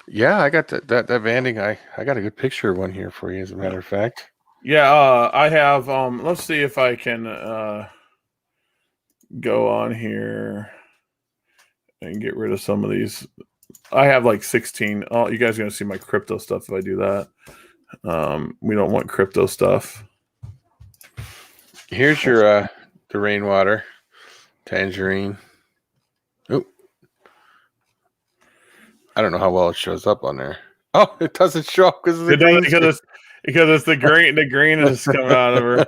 Yeah, I got that banding. I got a good picture of one here for you, as a matter of fact. Yeah, I have. Let's see if I can go on here and get rid of some of these. I have like 16. Oh, you guys are gonna see my crypto stuff if I do that. We don't want crypto stuff. Here's your the rainwater tangerine. Oh, I don't know how well it shows up on there. Oh, it doesn't show up because of the It doesn't green screen. because it's the green. The green is coming out of her.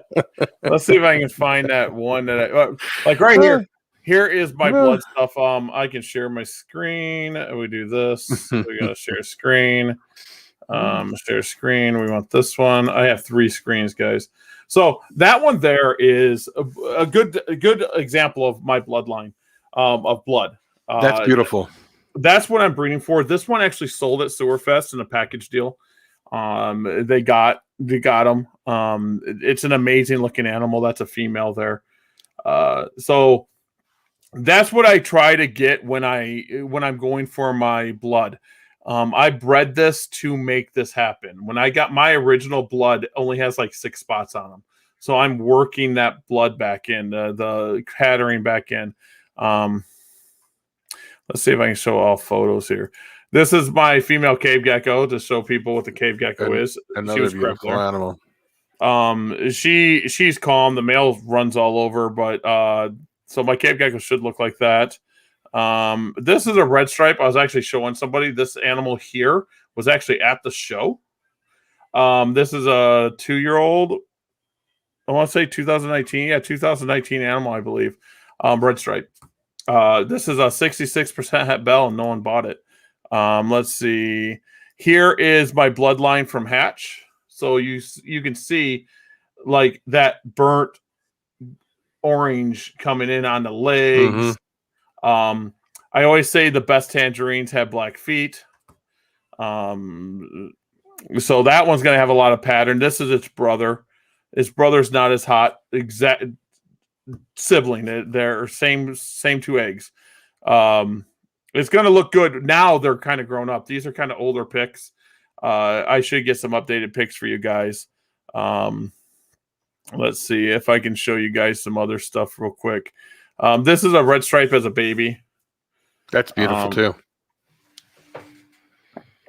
Let's see if I can find that one that like right here. Here is my blood stuff. I can share my screen. We do this. We gotta share screen. Share screen. We want this one. I have 3 screens, guys. So that one there is a good example of my bloodline of blood. That's beautiful. That's what I'm breeding for. This one actually sold at Sewerfest in a package deal. They got them. It's an amazing looking animal. That's a female there. So that's what I try to get when I'm going for my blood. I bred this to make this happen. When I got my original blood, it only has like 6 spots on them. So I'm working that blood back in, the patterning back in. Let's see if I can show all photos here. This is my female cave gecko to show people what the cave gecko is. Another beautiful animal. She's calm. The male runs all over, but so my cave gecko should look like that. This is a red stripe. I was actually showing somebody this animal here was actually at the show. This is a 2-year-old. I want to say 2019. Yeah, 2019 animal, I believe. Red stripe. This is a 66% het bell, and no one bought it. Let's see. Here is my bloodline from hatch. So you can see like that burnt orange coming in on the legs. I always say the best tangerines have black feet. So that one's going to have a lot of pattern. This is its brother. Its brother's not as hot. Exact sibling. They're same 2 eggs. It's going to look good. Now they're kind of grown up. These are kind of older pics. I should get some updated pics for you guys. Let's see if I can show you guys some other stuff real quick. This is a red stripe as a baby. That's beautiful too.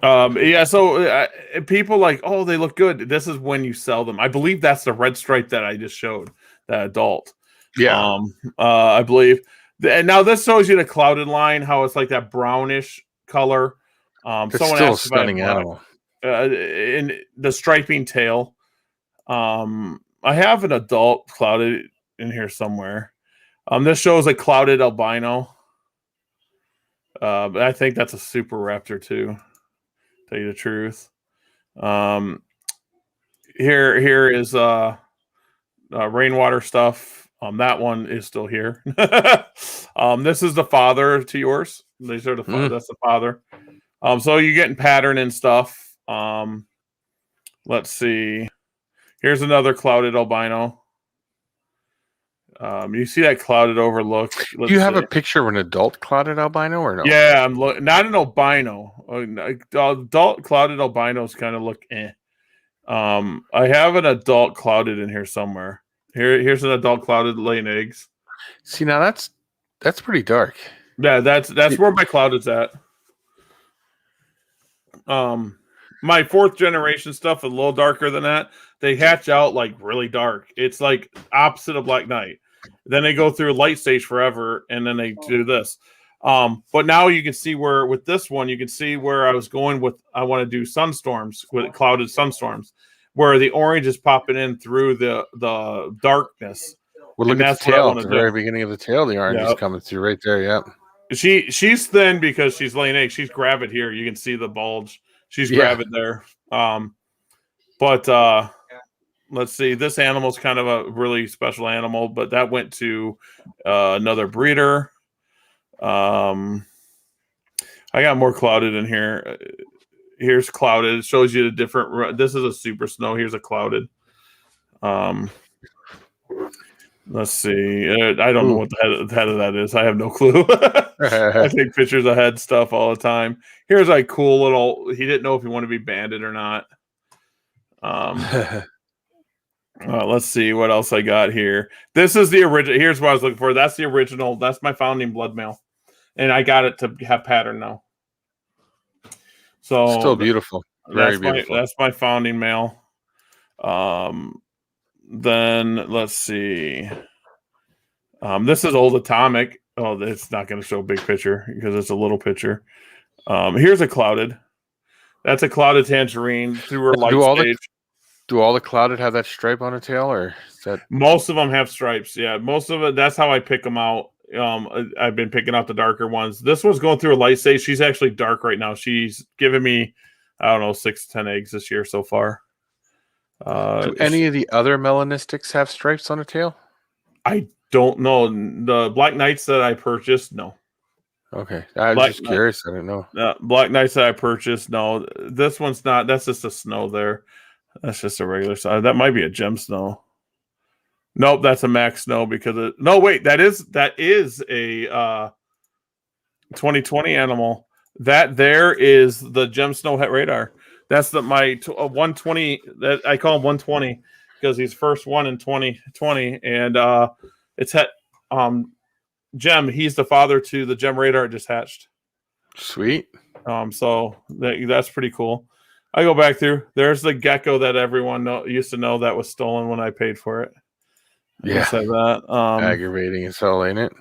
Yeah, so people like, oh, they look good. This is when you sell them. I believe that's the red stripe that I just showed, that adult. Yeah. I believe. And now this shows you the clouded line, how it's like that brownish color. It's someone still a asked stunning animal. In the striping tail. I have an adult clouded in here somewhere. This shows a clouded albino. But I think that's a super raptor too. Tell you the truth. Here is rainwater stuff. That one is still here. This is the father to yours. These are the that's the father. So you're getting pattern and stuff. Let's see. Here's another clouded albino. You see that clouded overlook. Do you have a picture of an adult clouded albino or no? Yeah, I'm not an albino. Adult clouded albinos kind of look eh. I have an adult clouded in here somewhere. Here's an adult clouded laying eggs. See, now that's pretty dark. Yeah, that's where my clouded's at. My 4th generation stuff is a little darker than that. They hatch out like really dark. It's like opposite of Black Knight. Then they go through light stage forever, and then they do this. But now you can see where with this one, you can see where I was going with. I want to do sunstorms with clouded sunstorms, where the orange is popping in through the darkness. Well, look at the tail at the very beginning of the tail. The orange is coming through right there. Yep. She's thin because she's laying eggs. She's gravid here. You can see the bulge. She's gravid there. But let's see. This animal's kind of a really special animal, but that went to another breeder. I got more clouded in here. Here's clouded. It shows you the different. This is a super snow. Here's a clouded. Let's see. I don't know what the head of that is. I have no clue. I take pictures of head stuff all the time. Here's a cool little. He didn't know if he wanted to be banded or not. Let's see what else I got here. This is the original. Here's what I was looking for. That's the original. That's my founding blood male, and I got it to have pattern now. So still beautiful. Very beautiful. That's my founding male. Then let's see. This is old atomic. Oh, it's not going to show a big picture because it's a little picture. Here's a clouded. That's a clouded tangerine through her Do light all the stage. do all the clouded have that stripe on the tail, or is that Most of them have stripes. Yeah, most of it. That's how I pick them out. I've been picking out the darker ones. This one's going through a light stage. She's actually dark right now. She's given me, I don't know, 6 to 10 eggs this year so far. do any of the other melanistics have stripes on the tail? I don't know. The Black Knights that I purchased, no. Okay, I was Black just curious. I didn't know. Black Knights that I purchased, no. This one's not. That's just a snow there. That's just a regular size. That might be a gem snow. Nope, that's a max snow because it, no, wait, that is a 2020 animal. That there is the gem snow het radar. That's the 120 that I call him 120 because he's first one in 2020, and it's het gem. He's the father to the gem radar just hatched. Sweet. So that's pretty cool. I go back through. There's the gecko that everyone used to know that was stolen when I paid for it. Yeah, said that. Aggravating as hell, ain't it?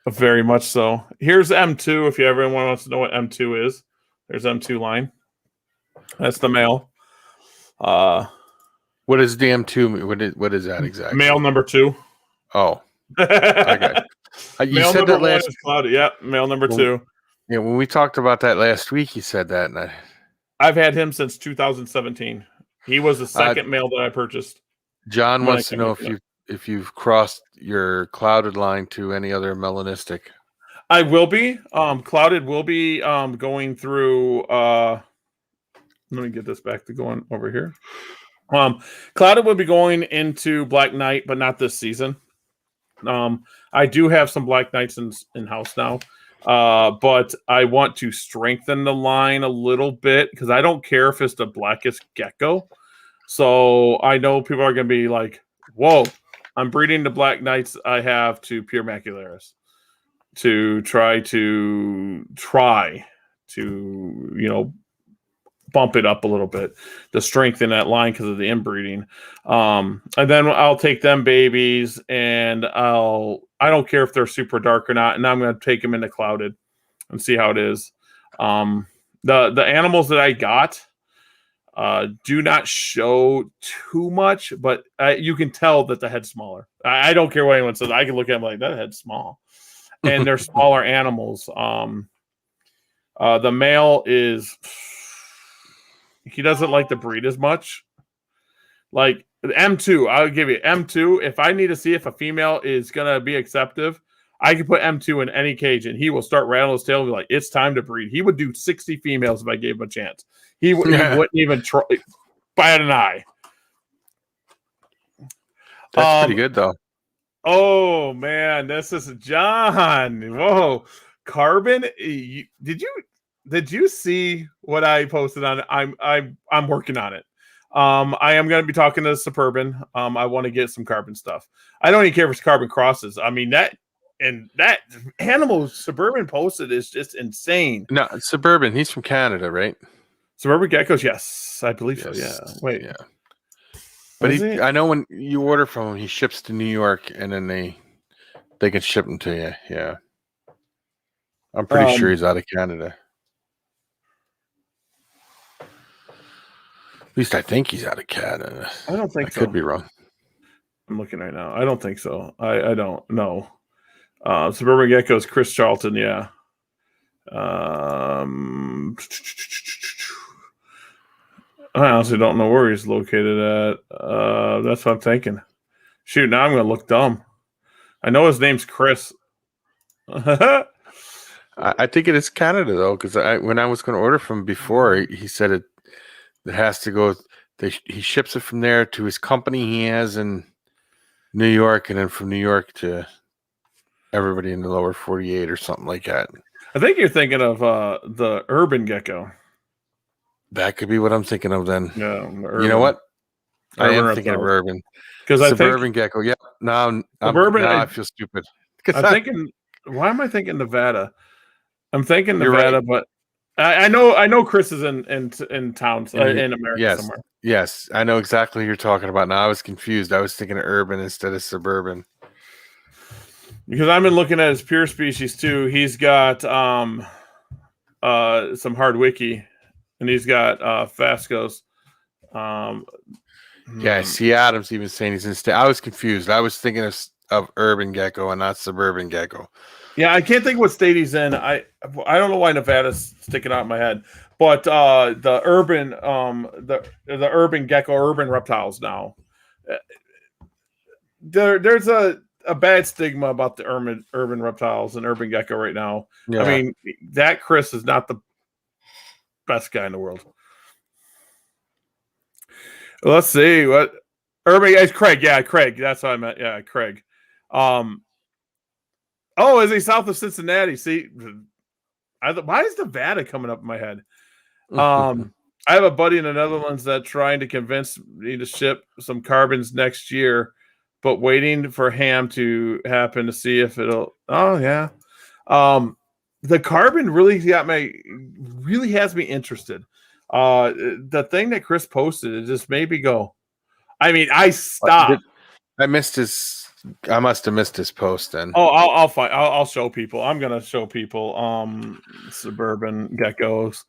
Very much so. Here's M2. If everyone wants to know what M2 is, there's M2 line. That's the male. What is the M2? What is that exactly? Male number 2. Oh, okay. You male said number that last. 1 is clouded. Yep, male number 2. Yeah, when we talked about that last week, you said that, and I've had him since 2017. He was the second male that I purchased. John wants to know if you've crossed your clouded line to any other melanistic. I will be. Clouded will be going through. Let me get this back to going over here. Clouded will be going into Black Knight, but not this season. I do have some Black Knights in house now, but I want to strengthen the line a little bit because I don't care if it's the blackest gecko. So I know people are going to be like, "Whoa, I'm breeding the Black Knights I have to pure macularis to try to bump it up a little bit to strengthen that line because of the inbreeding. And then I'll take them babies and I don't care if they're super dark or not, and I'm going to take them into clouded and see how it is. The animals that I got do not show too much, but you can tell that the head's smaller. I don't care what anyone says. I can look at them like, that head's small. And they're smaller animals. The male is... He doesn't like to breed as much. Like M2, I'll give you M2. If I need to see if a female is going to be acceptive, I can put M2 in any cage and he will start rattling his tail and be like, it's time to breed. He would do 60 females if I gave him a chance. He wouldn't even try, bat an eye. That's pretty good, though. Oh, man. This is John. Whoa. Carbon. Did you see what I posted on it? I'm working on it. I am going to be talking to Suburban. I want to get some carbon stuff. I don't even care if it's carbon crosses. I mean, that animal Suburban posted is just insane. No, Suburban. He's from Canada, right? Suburban geckos, yes, I believe so. Yeah. Wait. Yeah. But I know when you order from him, he ships to New York, and then they can ship them to you. Yeah. I'm pretty sure he's out of Canada. At least I think he's out of Canada. I don't think so. I could be wrong. I'm looking right now. I don't think so. I don't know. Suburban Geckos, Chris Charlton, yeah. I honestly don't know where he's located at. That's what I'm thinking. Shoot, now I'm going to look dumb. I know his name's Chris. I think it is Canada, though, because when I was going to order from him before, he said it has to go. He ships it from there to his company he has in New York, and then from New York to everybody in the lower 48 or something like that. I think you're thinking of the urban gecko. That could be what I'm thinking of then. Yeah, you know what? I am thinking of urban. Because Suburban gecko. Yeah. Now I feel stupid. I'm thinking. Why am I thinking Nevada? I'm thinking Nevada, right. But I know Chris is in town in America somewhere. Yes, I know exactly what you're talking about. Now I was confused. I was thinking of urban instead of suburban. Because I've been looking at his pure species too. He's got some hard wiki and he's got Fascos. Yeah, I see Adam's even saying he's in state. I was confused. I was thinking of urban gecko and not suburban gecko. Yeah, I can't think what state he's in. I don't know why Nevada's sticking out in my head, but the urban gecko, urban reptiles now. There's a bad stigma about the urban reptiles and urban gecko right now. Yeah. I mean, that Chris is not the best guy in the world. Let's see what urban is Craig. Yeah, Craig. That's what I meant. Yeah, Craig. Oh, is he south of Cincinnati? See, why is Nevada coming up in my head? I have a buddy in the Netherlands that's trying to convince me to ship some carbons next year, but waiting for ham to happen to see if it'll. Oh yeah, the carbon really has me interested. The thing that Chris posted, it just made me go. I mean, I stopped. I must have missed his post then. Oh, I'll show people. I'm gonna show people suburban geckos.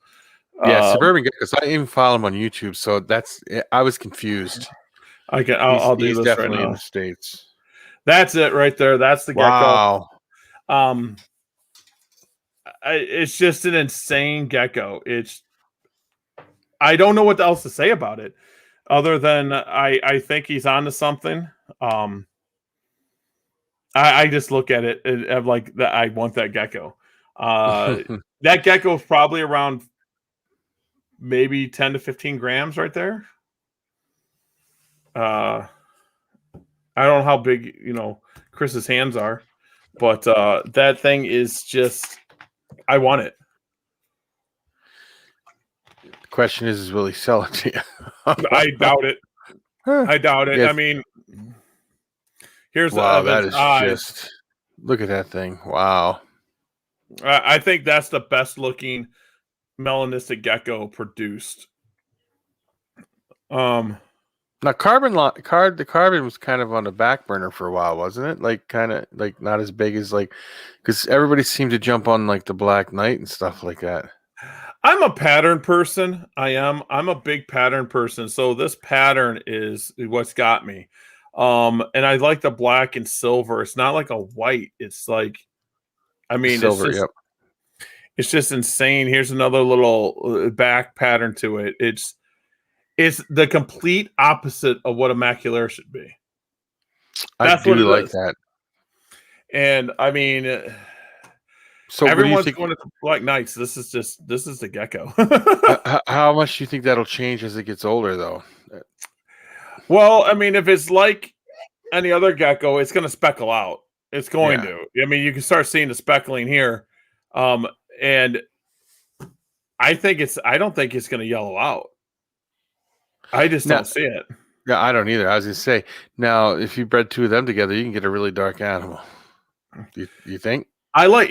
Yeah, suburban geckos. I didn't even follow him on YouTube, so I was confused. I'll do he's this definitely right now. in the States. That's it right there. That's the Wow. gecko. It's just an insane gecko. I don't know what else to say about it, other than I think he's onto something. I just look at it and I'm like, I want that gecko. That gecko is probably around maybe 10 to 15 grams right there. I don't know how big, Chris's hands are, but that thing is just, I want it. The question is will he sell it to you? I doubt it. I doubt it. Yes. I mean, here's that is eyes. just look at that thing. Wow. I think that's the best looking melanistic gecko produced. Now the carbon was kind of on the back burner for a while, wasn't it? Like kind of like not as big as because everybody seemed to jump on like the Black Knight and stuff like that. I'm a pattern person. I'm a big pattern person. So this pattern is what's got me. And I like the black and silver. It's not like a white. It's like, I mean, silver. It's just insane. Here's another little back pattern to it. It's the complete opposite of what a maculaire should be. I do like that. And I mean, so everyone's going to Black Knights. This is the gecko. How much do you think that'll change as it gets older, though? Well, I mean, if it's like any other gecko, it's going to speckle out. It's going to. I mean, you can start seeing the speckling here, and I don't think it's going to yellow out. I just don't see it. Yeah, I don't either. I was going to say, now, if you bred two of them together, you can get a really dark animal. Do you think? I like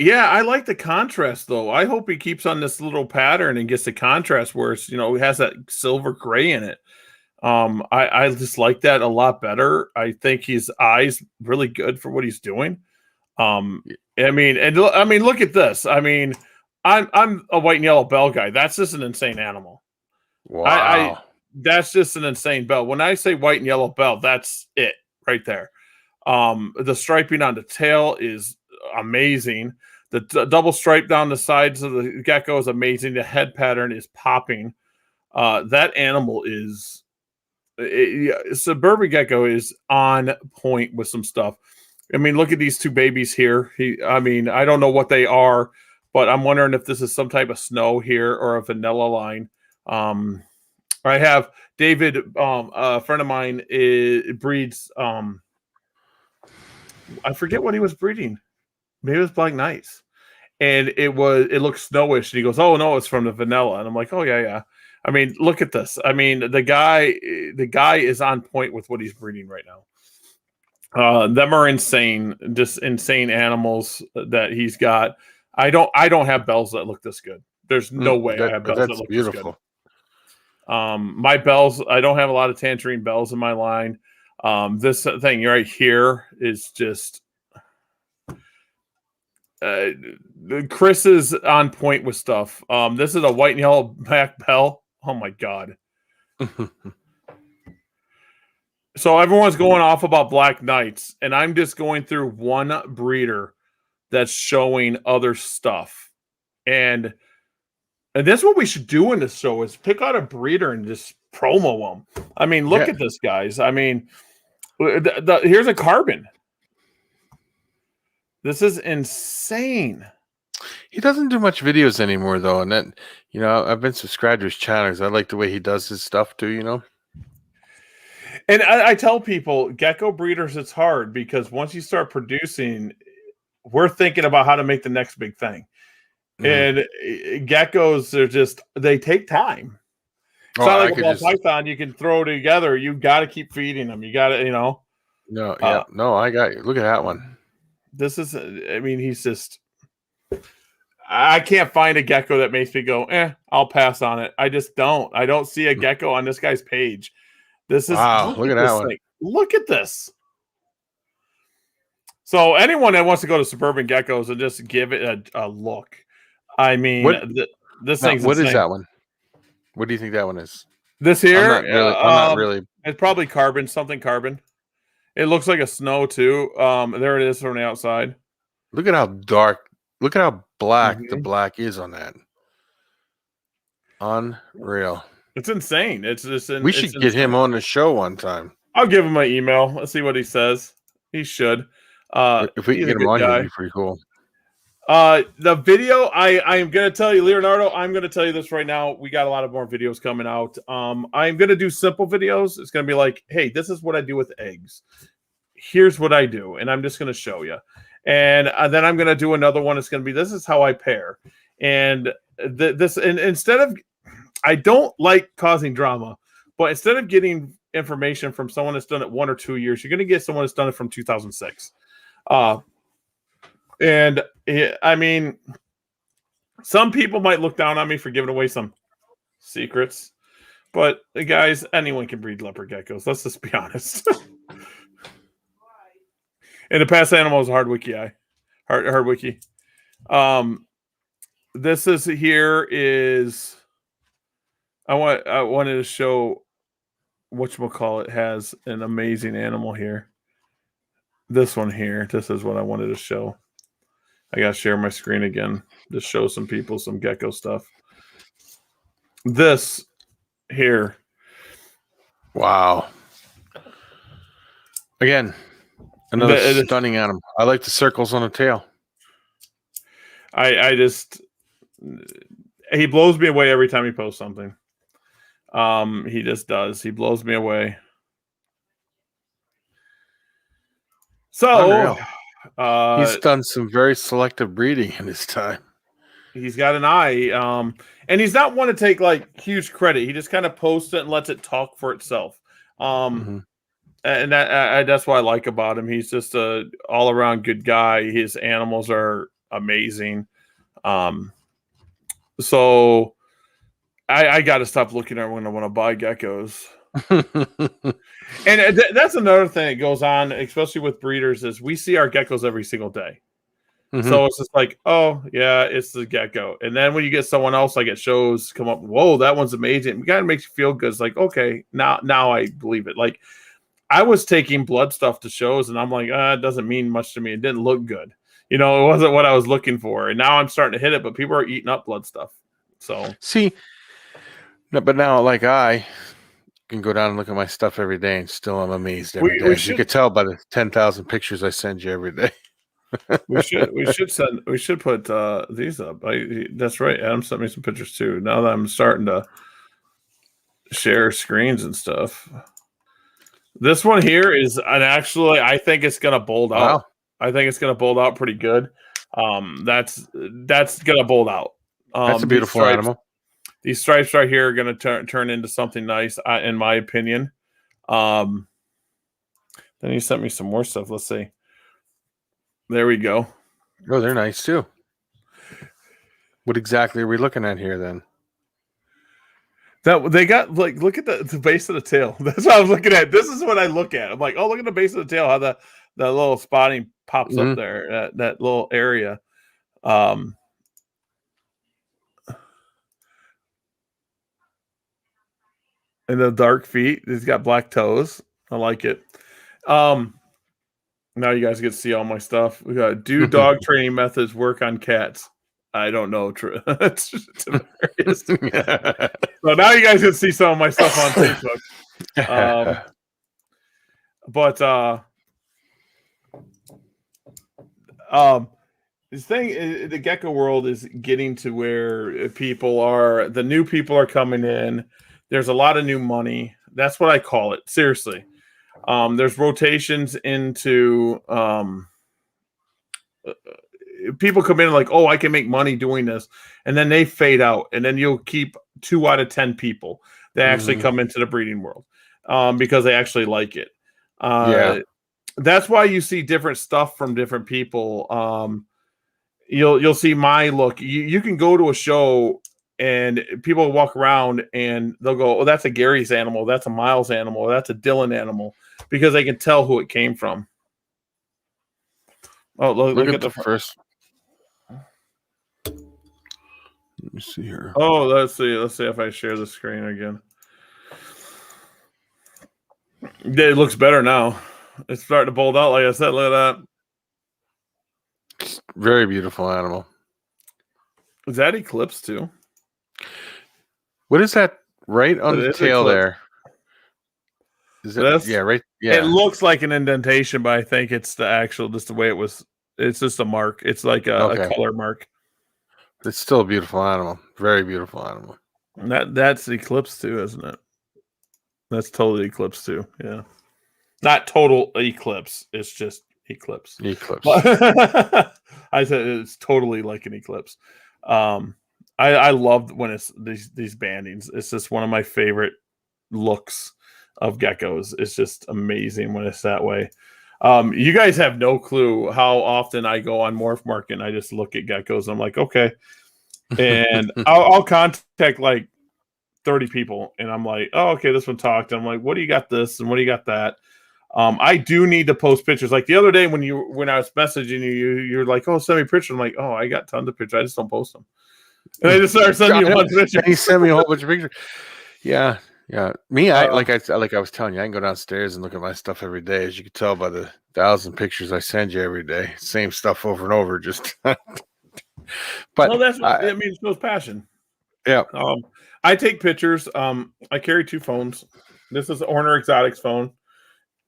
the contrast, though. I hope he keeps on this little pattern and gets the contrast where it's, it has that silver gray in it. I just like that a lot better. I think his eyes really good for what he's doing. I mean, look at this. I mean, I'm a white and yellow bell guy. That's just an insane animal. Wow. That's just an insane bell. When I say white and yellow bell, that's it right there. The striping on the tail is amazing. The double stripe down the sides of the gecko is amazing. The head pattern is popping. That animal is suburban gecko is on point with some stuff. I mean, look at these two babies here. I don't know what they are, but I'm wondering if this is some type of snow here or a vanilla line. I have David, a friend of mine, breeds. I forget what he was breeding. Maybe it was Black Knights, and it looked snowish. And he goes, "Oh no, it's from the vanilla." And I'm like, "Oh yeah." I mean, look at this. I mean, the guy is on point with what he's breeding right now. Them are insane, just insane animals that he's got. I don't have bells that look this good. There's no way I have bells that look beautiful. This good. My bells, I don't have a lot of tangerine bells in my line. This thing right here is just, Chris is on point with stuff. This is a white and yellow black bell. Oh my god. So everyone's going off about Black Knights, and I'm just going through one breeder that's showing other stuff. And that's what we should do in this show is pick out a breeder and just promo them. I mean, look at this, guys. I mean, here's a carbon. This is insane. He doesn't do much videos anymore, though. And then, I've been subscribed to his channel because I like the way he does his stuff, too, And I tell people, gecko breeders, it's hard because once you start producing, we're thinking about how to make the next big thing. Mm-hmm. And geckos, they take time. It's not like a ball python you can throw together. You got to keep feeding them. You got to, No, no, I got you. Look at that one. This is, I mean, he's just, I can't find a gecko that makes me go, I'll pass on it. I just don't. I don't see a gecko on this guy's page. This is, wow, look at that one. Look at this. So anyone that wants to go to Suburban Geckos and just give it a look. I mean, this thing's what insane. Is that one? What do you think that one is? This here? I'm not really. It's probably carbon, something carbon. It looks like a snow too. There it is from the outside. Look at how dark. Look at how black the black is on that. Unreal. It's insane. It's just. We should get him on the show one time. I'll give him my email. Let's see what he says. He should. If we can get him on, it'd be pretty cool. The video, I am going to tell you, Leonardo, I'm going to tell you this right now. We got a lot of more videos coming out. I'm going to do simple videos. It's going to be like, hey, this is what I do with eggs. Here's what I do. And I'm just going to show you. And then I'm going to do another one. It's going to be, this is how I pair. And instead of, I don't like causing drama, but instead of getting information from someone that's done it 1 or 2 years, you're going to get someone that's done it from 2006. And I mean, some people might look down on me for giving away some secrets, but guys, anyone can breed leopard geckos. Let's just be honest. And the past animal is hard wiki. Hard wiki. This is here is. I wanted to show whatchamacallit has an amazing animal here. This one here. This is what I wanted to show. I gotta share my screen again to show some people some gecko stuff. This here. Wow. Again, another stunning animal. I like the circles on the tail. I just he blows me away every time he posts something. He just does. He blows me away. So he's done some very selective breeding in his time. He's got an eye, and he's not one to take like huge credit. He just kind of posts it and lets it talk for itself. And that's what I like about him. He's just a all around good guy. His animals are amazing. So I got to stop looking at when I want to buy geckos. And that's another thing that goes on, especially with breeders, is we see our geckos every single day. So it's just like, oh yeah, it's the gecko. And then when you get someone else like at shows come up, whoa, that one's amazing. It kind of makes you feel good. It's like, okay, now I believe it. Like I was taking blood stuff to shows, and I'm like, it doesn't mean much to me. It didn't look good. It wasn't what I was looking for. And now I'm starting to hit it, but people are eating up blood stuff. So see, no, but now like I can go down and look at my stuff every day, and still I'm amazed every day. You could tell by the 10,000 pictures I send you every day. we should put these up. That's right. Adam sent me some pictures too. Now that I'm starting to share screens and stuff. This one here is actually I think it's gonna bold out. I think it's gonna bold out pretty good. That's gonna bold out. That's a beautiful animal. These stripes right here are going to turn into something nice, in my opinion. Then he sent me some more stuff. Let's see. There we go. Oh, they're nice too. What exactly are we looking at here then? That they got like look at the base of the tail. That's what I was looking at. This is what I look at. I'm like, oh, look at the base of the tail. How that little spotting pops up there. That little area. Um, and the dark feet. He's got black toes. I like it. Now you guys get to see all my stuff. We got do dog training methods work on cats. I don't know. It's hilarious. So now you guys can see some of my stuff on Facebook. But this thing, the gecko world is getting to where the new people are coming in. There's a lot of new money. That's what I call it. Seriously. There's rotations into people come in like, oh, I can make money doing this, and then they fade out, and then you'll keep 2 out of 10 people that actually come into the breeding world because they actually like it. That's why you see different stuff from different people. You'll see my look. You can go to a show and people walk around and they'll go, oh, that's a Gary's animal, that's a Miles animal, that's a Dylan animal, because they can tell who it came from. Oh, look at the first. Let me see here. Oh, let's see if I share the screen again. It looks better now. It's starting to bold out, like I said. Look at that. Very beautiful animal. Is that eclipse too? What is that right on the tail there? Is it? Yeah, right. Yeah. It looks like an indentation, but I think it's just the way it was. It's just a mark. It's like a color mark. It's still a beautiful animal. Very beautiful animal. That's eclipse too, isn't it? That's totally eclipse too. Yeah. Not total eclipse. It's just eclipse. Eclipse. I said it's totally like an eclipse. I love when it's these bandings. It's just one of my favorite looks of geckos. It's just amazing when it's that way. You guys have no clue how often I go on Morph Market and I just look at geckos. I'm like, okay. And I'll contact like 30 people and I'm like, oh, okay, this one talked. And I'm like, what do you got this? And what do you got that? I do need to post pictures. Like the other day when I was messaging you're like, oh, send me pictures. I'm like, oh, I got tons of pictures. I just don't post them. And I just started sending you one picture. And he sent me a whole bunch of pictures. Yeah. Yeah. Me, I was telling you, I can go downstairs and look at my stuff every day. As you can tell by the 1,000 pictures I send you every day. Same stuff over and over. Just but that's what I mean, it shows passion. Yeah. I take pictures. I carry 2 phones. This is Horner Exotics phone.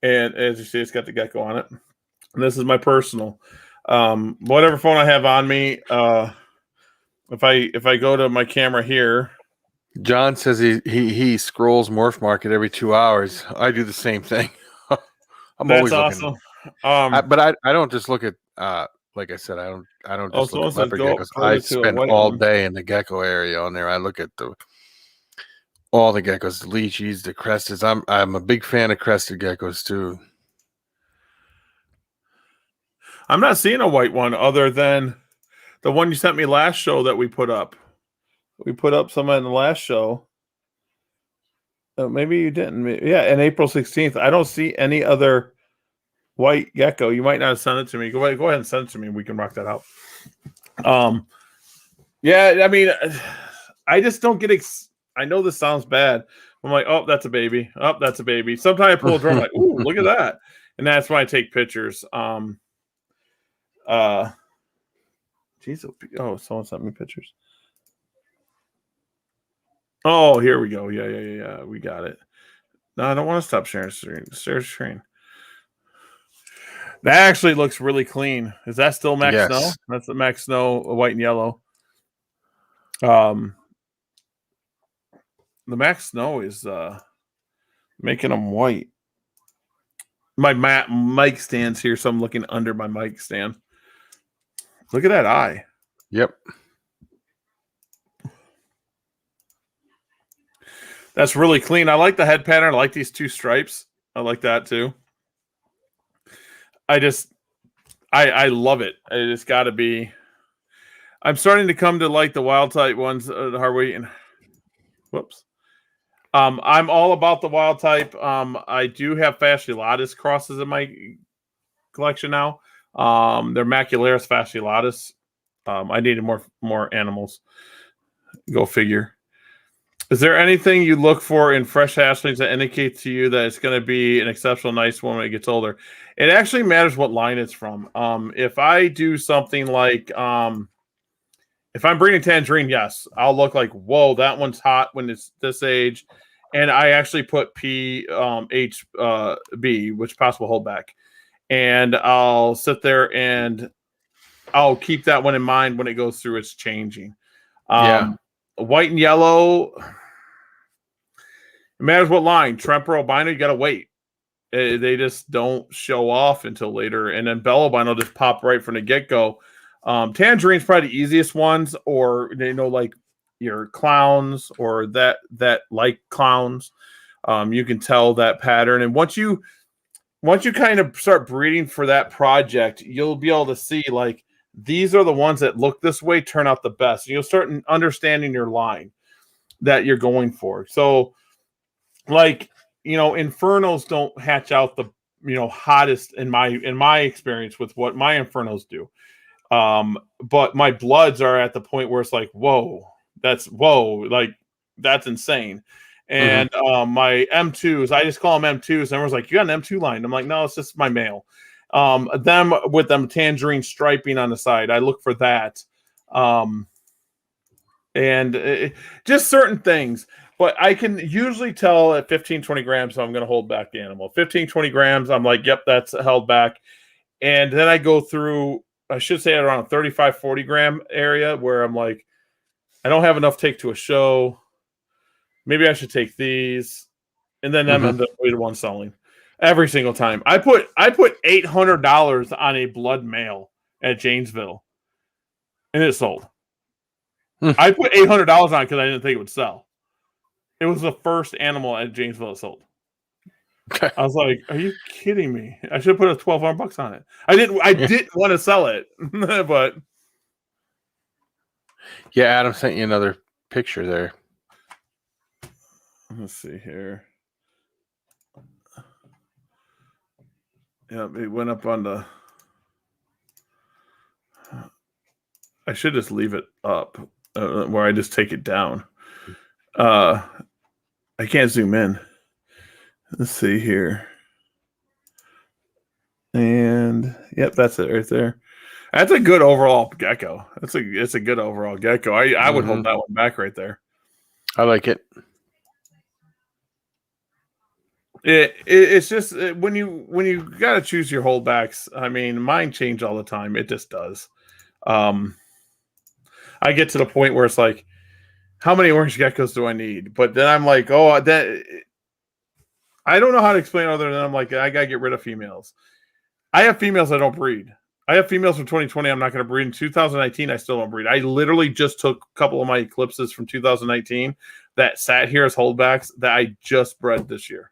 And as you see, it's got the gecko on it. And this is my personal. Whatever phone I have on me, if I go to my camera here. John says he scrolls Morph Market every 2 hours. I do the same thing. I'm That's always awesome. looking. But I don't just look at like I said, I don't just look at leopard geckos. I spend all day in the gecko area on there. I look at all the geckos, the lychees, the crested. I'm a big fan of crested geckos too. I'm not seeing a white one other than the one you sent me last show that we put up. We put up some in the last show. Maybe you didn't. Yeah, in April 16th. I don't see any other white gecko. You might not have sent it to me. Go ahead and send it to me. We can rock that out. Yeah, I mean, I just don't get I know this sounds bad. I'm like, oh, that's a baby. Oh, that's a baby. Sometimes I pull a drum like, ooh, look at that. And that's why I take pictures. Geez, oh, someone sent me pictures. Oh, here we go. Yeah. We got it. No, I don't want to stop sharing screen. That actually looks really clean. Is that still Max Snow? That's the Max Snow, white and yellow. The Max Snow is making them white. My mic stands here, so I'm looking under my mic stand. Look at that eye. Yep. That's really clean. I like the head pattern. I like these 2 stripes. I like that too. I love it. It's got to be. I'm starting to come to like the wild type ones the hard way. And whoops. I'm all about the wild type. I do have fasciolatus crosses in my collection now. They're Macularis fasciolatus. I needed more animals. Go figure. Is there anything you look for in fresh hatchlings that indicates to you that it's going to be an exceptional nice one when it gets older? It actually matters what line it's from. If I do something like if I'm breeding tangerine, yes, I'll look like, whoa, that one's hot when it's this age. And I actually put PHB, which possible holdback. And I'll sit there and I'll keep that one in mind when it goes through its changing. White and yellow, it matters what line. Tremper albino, you got to wait. They just don't show off until later. And then Bell albino just pop right from the get-go. Tangerine's probably the easiest ones, or like your clowns or that like clowns. You can tell that pattern. And once you kind of start breeding for that project, you'll be able to see like these are the ones that look this way turn out the best. You'll start understanding your line that you're going for. So like, Infernos don't hatch out the, hottest in my experience with what my Infernos do. But my Bloods are at the point where it's like, like that's insane. And my M2s, I just call them M2s. And everyone's like, you got an M2 line. I'm like, no, it's just my male. Them with them tangerine striping on the side, I look for that. Just certain things. But I can usually tell at 15, 20 grams, so I'm going to hold back the animal. 15, 20 grams, I'm like, yep, that's held back. And then I go through, I should say, at around 35, 40 gram area where I'm like, I don't have enough take to a show. Maybe I should take these. And then I'm the one selling every single time. I put $800 on a blood male at Janesville, and it sold. I put $800 on it because I didn't think it would sell. It was the first animal at Janesville that sold. Okay. I was like, "Are you kidding me? I should have put $1,200 on it. I didn't want to sell it, but yeah." Adam sent you another picture there. Let's see here. Yeah, it went up on the. I should just leave it up where I just take it down. I can't zoom in. Let's see here. And yep, that's it right there. That's a good overall gecko. It's a good overall gecko. I would hold that one back right there. I like it. It's just when you got to choose your holdbacks. I mean, mine change all the time. It just does. I get to the point where it's like, how many orange geckos do I need? But then I'm like, I don't know how to explain other than I'm like, I gotta get rid of females. I have females I don't breed. I have females from 2020 I'm not going to breed. In 2019, I still don't breed. I literally just took a couple of my eclipses from 2019 that sat here as holdbacks that I just bred this year.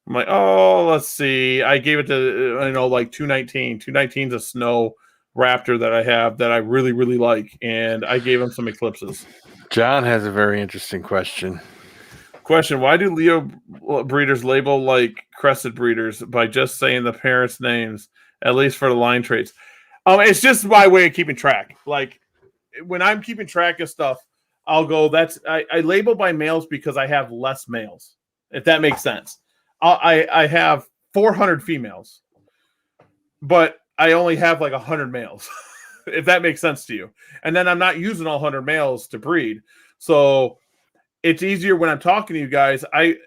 I'm like, let's see. I gave it to, like 219. 219 is a snow raptor that I have that I really, really like. And I gave him some eclipses. John has a very interesting question. Why do Leo breeders label like crested breeders by just saying the parents' names, at least for the line traits? It's just my way of keeping track. Like when I'm keeping track of stuff, I'll go, I label by males because I have less males, if that makes sense. I have 400 females, but I only have like 100 males, if that makes sense to you. And then I'm not using all 100 males to breed. So it's easier when I'm talking to you guys. I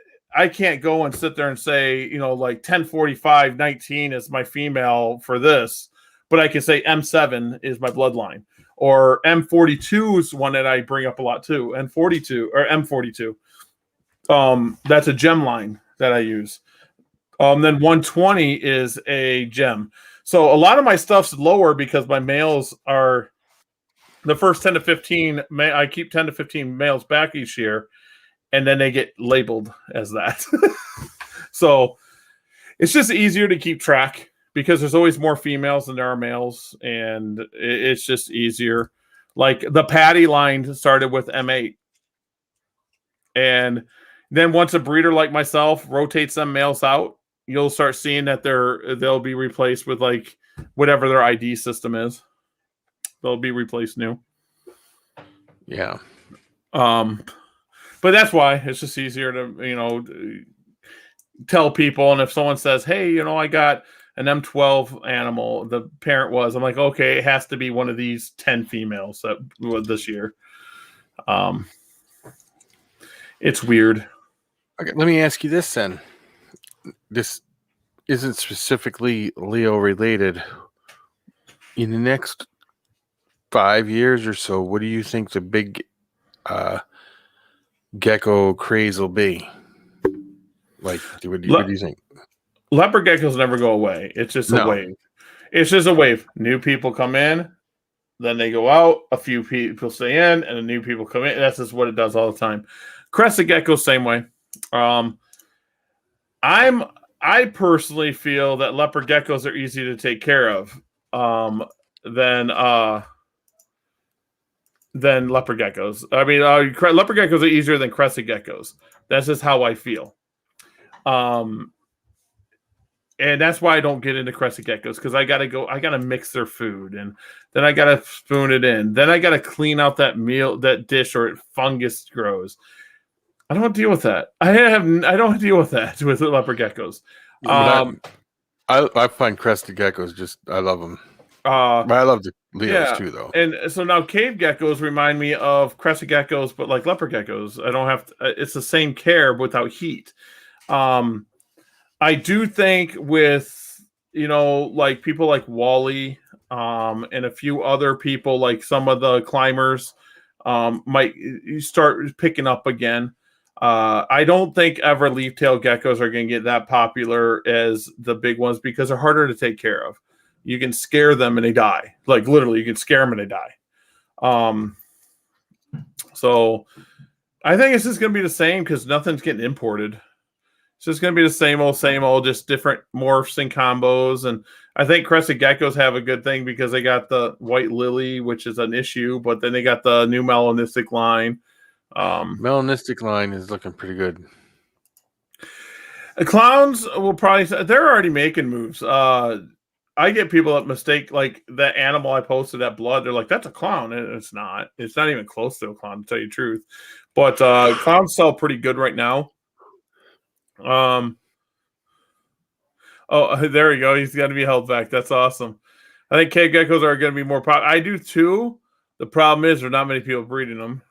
can't go and sit there and say, like 1045 19 is my female for this, but I can say M7 is my bloodline, or M42 is one that I bring up a lot too. M42 or M42. That's a gem line that I use. Then 120 is a gem. So a lot of my stuff's lower because my males are the first 10 to 15. I keep 10 to 15 males back each year, and then they get labeled as that. So it's just easier to keep track because there's always more females than there are males, and it's just easier. Like the Patty line started with M8. And then once a breeder like myself rotates them males out, you'll start seeing that they'll be replaced with like whatever their ID system is. They'll be replaced new. Yeah. But that's why it's just easier to tell people. And if someone says, "Hey, I got an M12 animal," the parent was, I'm like, okay, it has to be one of these 10 females that this year. It's weird. Okay, let me ask you this then. This isn't specifically Leo related. In the next 5 years or so, what do you think the big gecko craze will be? Like, what do you think? Leopard geckos never go away. It's just a wave. It's just a wave. New people come in, then they go out. A few people stay in, and the new people come in. That's just what it does all the time. Crested geckos, same way. I personally feel that leopard geckos are easier to take care of than leopard geckos. I mean, leopard geckos are easier than crested geckos. That's just how I feel. And that's why I don't get into crested geckos, because I gotta mix their food, and then I gotta spoon it in. Then I gotta clean out that dish, or fungus grows. I don't deal with that. I don't deal with that with leopard geckos. I find crested geckos I love them. But I love the Leos too, though. And so now cave geckos remind me of crested geckos, but like leopard geckos. I don't have to, it's the same care without heat. I do think with, like people like Wally, and a few other people, like some of the climbers, might start picking up again. I don't think ever leaf-tailed geckos are going to get that popular as the big ones, because they're harder to take care of. You can scare them and they die. Like literally, you can scare them and they die. So I think it's just going to be the same, because nothing's getting imported. It's just going to be the same old, just different morphs and combos. And I think crested geckos have a good thing because they got the white lily, which is an issue, but then they got the new melanistic line. Melanistic line is looking pretty good. The clowns will probably, they're already making moves. I get people that mistake, like that animal I posted, that blood. They're like, that's a clown. And it's not. It's not even close to a clown, to tell you the truth. But clowns sell pretty good right now. Oh, there we go. He's got to be held back. That's awesome. I think cave geckos are going to be more popular. I do too. The problem is there's not many people breeding them.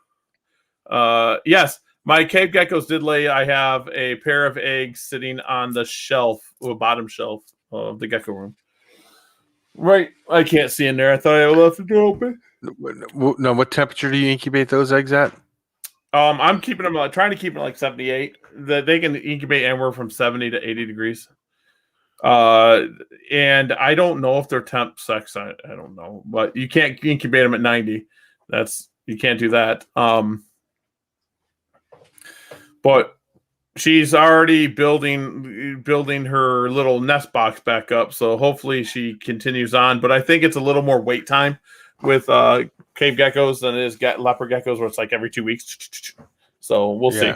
Yes, my cave geckos did lay. I have a pair of eggs sitting on the shelf, or bottom shelf of the gecko room. Right, I can't see in there. I thought I left the door open. No, what temperature do you incubate those eggs at? I'm keeping them, trying to keep them like 78. That they can incubate anywhere from 70 to 80 degrees. And I don't know if they're temp sex. I don't know, but you can't incubate them at 90. You can't do that. But she's already building her little nest box back up, so hopefully she continues on. But I think it's a little more wait time with cave geckos than it is leopard geckos, where it's like every 2 weeks. So we'll see.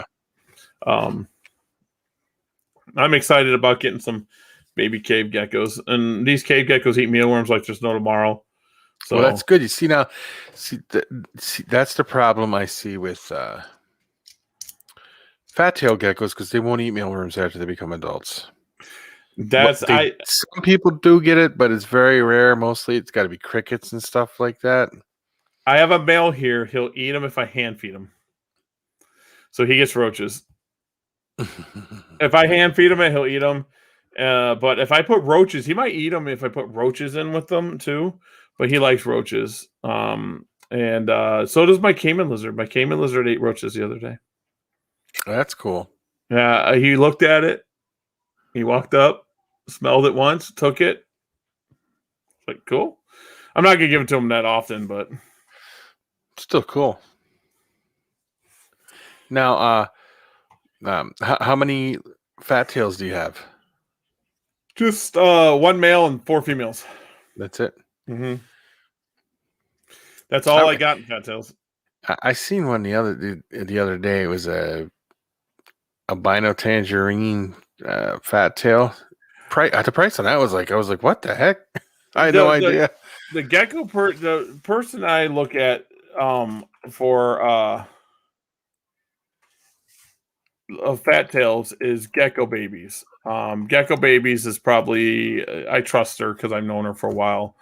I'm excited about getting some baby cave geckos, and these cave geckos eat mealworms like there's no tomorrow. So that's good. You see now, that's the problem I see with fat-tailed geckos, because they won't eat mealworms after they become adults. Some people do get it, but it's very rare. Mostly, it's got to be crickets and stuff like that. I have a male here. He'll eat them if I hand feed him. So he gets roaches. If I hand feed him, he'll eat them. But if I put roaches, he might eat them if I put roaches in with them too. But he likes roaches. And so does my Cayman lizard. My Cayman lizard ate roaches the other day. That's cool. Yeah, he looked at it. He walked up, smelled it once, took it. Like, cool. I'm not gonna give it to him that often, but still cool. Now, how many fat tails do you have? Just one male and 4 females. That's it. Mm-hmm. That's all I got in fat tails. I seen one the other day. It was a albino tangerine fat tail. The price on that was like, I was like, what the heck? I had no idea. the gecko the person I look at for fat tails is Gecko Babies. Gecko Babies is probably I trust her because I've known her for a while.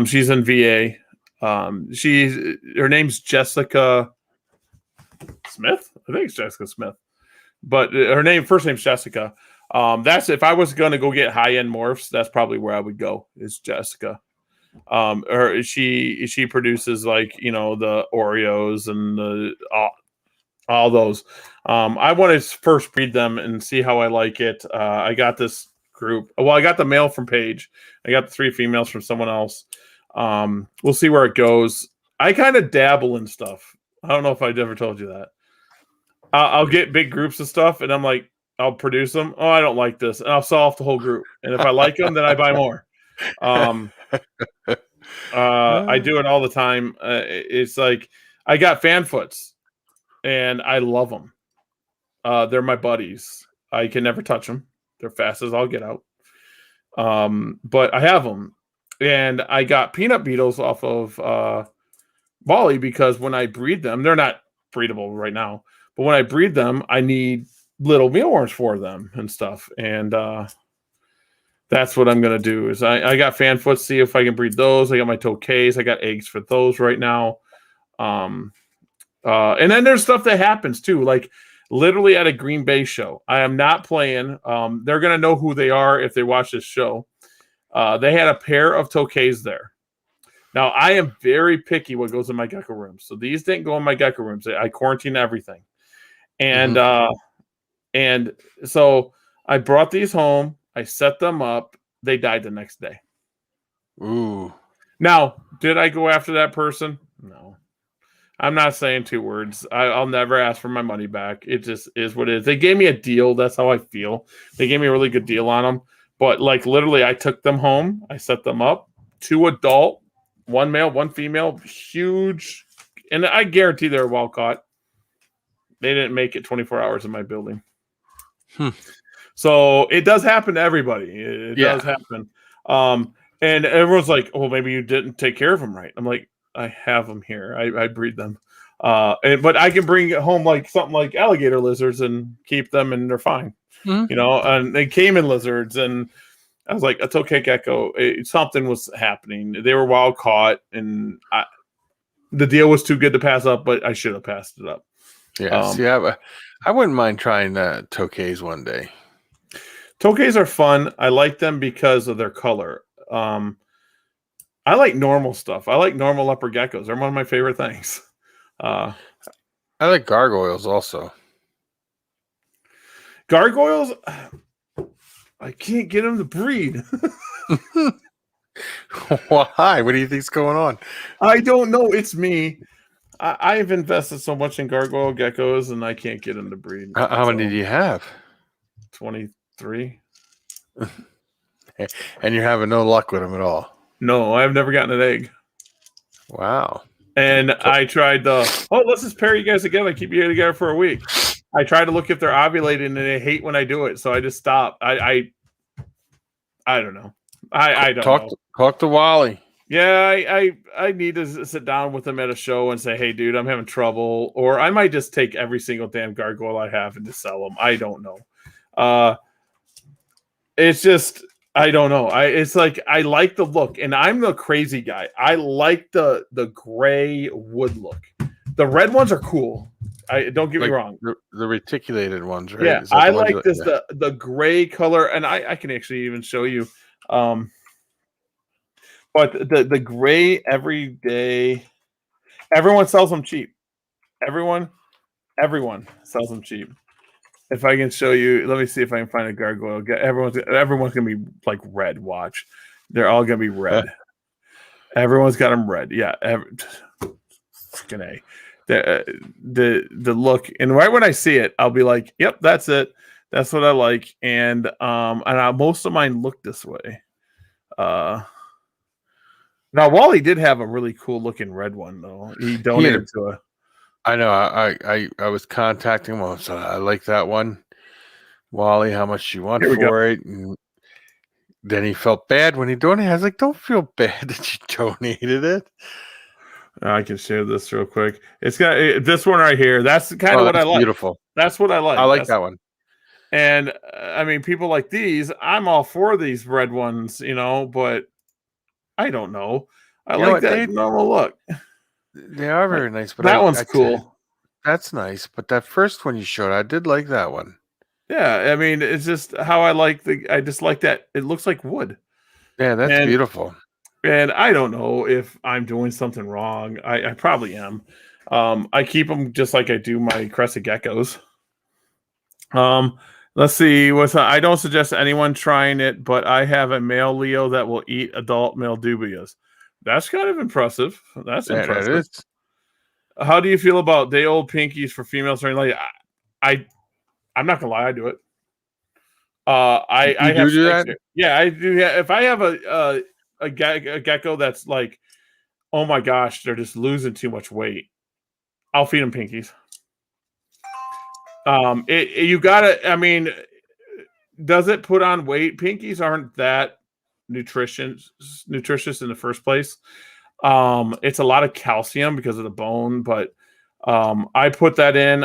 She's in VA. Her name's Jessica Smith. I think it's Jessica Smith, but her first name's Jessica. That's if I was going to go get high end morphs, that's probably where I would go. Is Jessica. She produces like the Oreos and the all those. I want to first breed them and see how I like it. I got this group. Well, I got the male from Paige. I got the 3 females from someone else. We'll see where it goes. I kind of dabble in stuff. I don't know if I've ever told you that. I'll get big groups of stuff, and I'm like, I'll produce them. Oh, I don't like this, and I'll sell off the whole group. And if I like them, then I buy more. I do it all the time. It's like I got fanfoots, and I love them. They're my buddies. I can never touch them. They're fast as I'll get out. But I have them, and I got peanut beetles off of Wally because when I breed them, they're not breedable right now. But when I breed them, I need little mealworms for them and stuff, and that's what I'm gonna do. Is I got fanfoots, see if I can breed those. I got my tokays. I got eggs for those right now. And then there's stuff that happens too, like literally at a Green Bay show. I am not playing. They're gonna know who they are if they watch this show. They had a pair of tokays there. Now I am very picky what goes in my gecko rooms, so these didn't go in my gecko rooms. I quarantine everything, and and so I brought these home. I set them up. They died the next day. Ooh. Now, did I go after that person? No. I'm not saying 2 words. I'll never ask for my money back. It just is what it is. They gave me a deal. That's how I feel. They gave me a really good deal on them. But like literally, I took them home. I set them up. 2 adult, 1 male, 1 female. Huge. And I guarantee they're well caught. They didn't make it 24 hours in my building. So it does happen to everybody. It does happen. And everyone's like, "Oh, maybe you didn't take care of them right." I'm like, I have them here. I breed them. But I can bring home like something like alligator lizards and keep them, and they're fine. And they caiman lizards, and I was like, a tokay gecko. Something was happening. They were wild caught, and the deal was too good to pass up. But I should have passed it up. Yeah. I wouldn't mind trying tokays one day. Tokays are fun. I like them because of their color. I like normal stuff. I like normal leopard geckos. They're one of my favorite things. I like gargoyles also. Gargoyles, I can't get them to breed. Why? What do you think's going on? I don't know. It's me. I've invested so much in gargoyle geckos, and I can't get them to breed. How many do you have? 23. And you're having no luck with them at all? No, I've never gotten an egg. Wow. And I tried let's just pair you guys together, keep you together for a week. I try to look if they're ovulating, and they hate when I do it, so I just stop. I don't know. I don't know. Talk to Wally. Yeah, I need to sit down with him at a show and say, "Hey, dude, I'm having trouble," or I might just take every single damn gargoyle I have and just sell them. I don't know. It's just I don't know. It's like I like the look, and I'm the crazy guy. I like the gray wood look. The red ones are cool. Don't get me wrong. The reticulated ones, right? Yeah, I like this the gray color, and I can actually even show you. But the gray everyday, everyone sells them cheap. Everyone sells them cheap. If I can show you, let me see if I can find a gargoyle. Everyone's gonna be like red. Watch, they're all gonna be red. Everyone's got them red. Yeah, fucking A. The look, and right when I see it, I'll be like, "Yep, that's it. That's what I like." And most of mine look this way. Now, Wally did have a really cool looking red one, though. He donated to a. I know. I was contacting him. So I like that one. Wally, how much you want for it? And then he felt bad when he donated. I was like, don't feel bad that you donated it. I can share this real quick. It's got this one right here. That's kind of Oh, what I that's like. beautiful. That's what I I like. like that one. And I mean, people like these. I'm all for these red ones, but I don't know. I You know like what? that normal look. They are Like, very nice, but that one's cool. that's nice. But that first one you showed, I did like that one. Yeah, I mean, it's just how I like I just like that. It looks like wood, Yeah, that's and beautiful. I don't know if I'm doing something wrong. I probably am. I keep them just like I do my crested geckos. Um, let's see. I don't suggest anyone trying it, but I have a male Leo that will eat adult male dubias. That's kind of impressive. That's Yeah, that impressive. is. How do you feel about day old pinkies for females? Or like, I'm not gonna lie, I do it. I You have do snakes that? here. Yeah, I do. Yeah, if I have a gecko that's like, oh my gosh, they're just losing too much weight, I'll feed them pinkies. You gotta. I mean, does it put on weight? Pinkies aren't that nutritious in the first place. It's a lot of calcium because of the bone, but I put that in.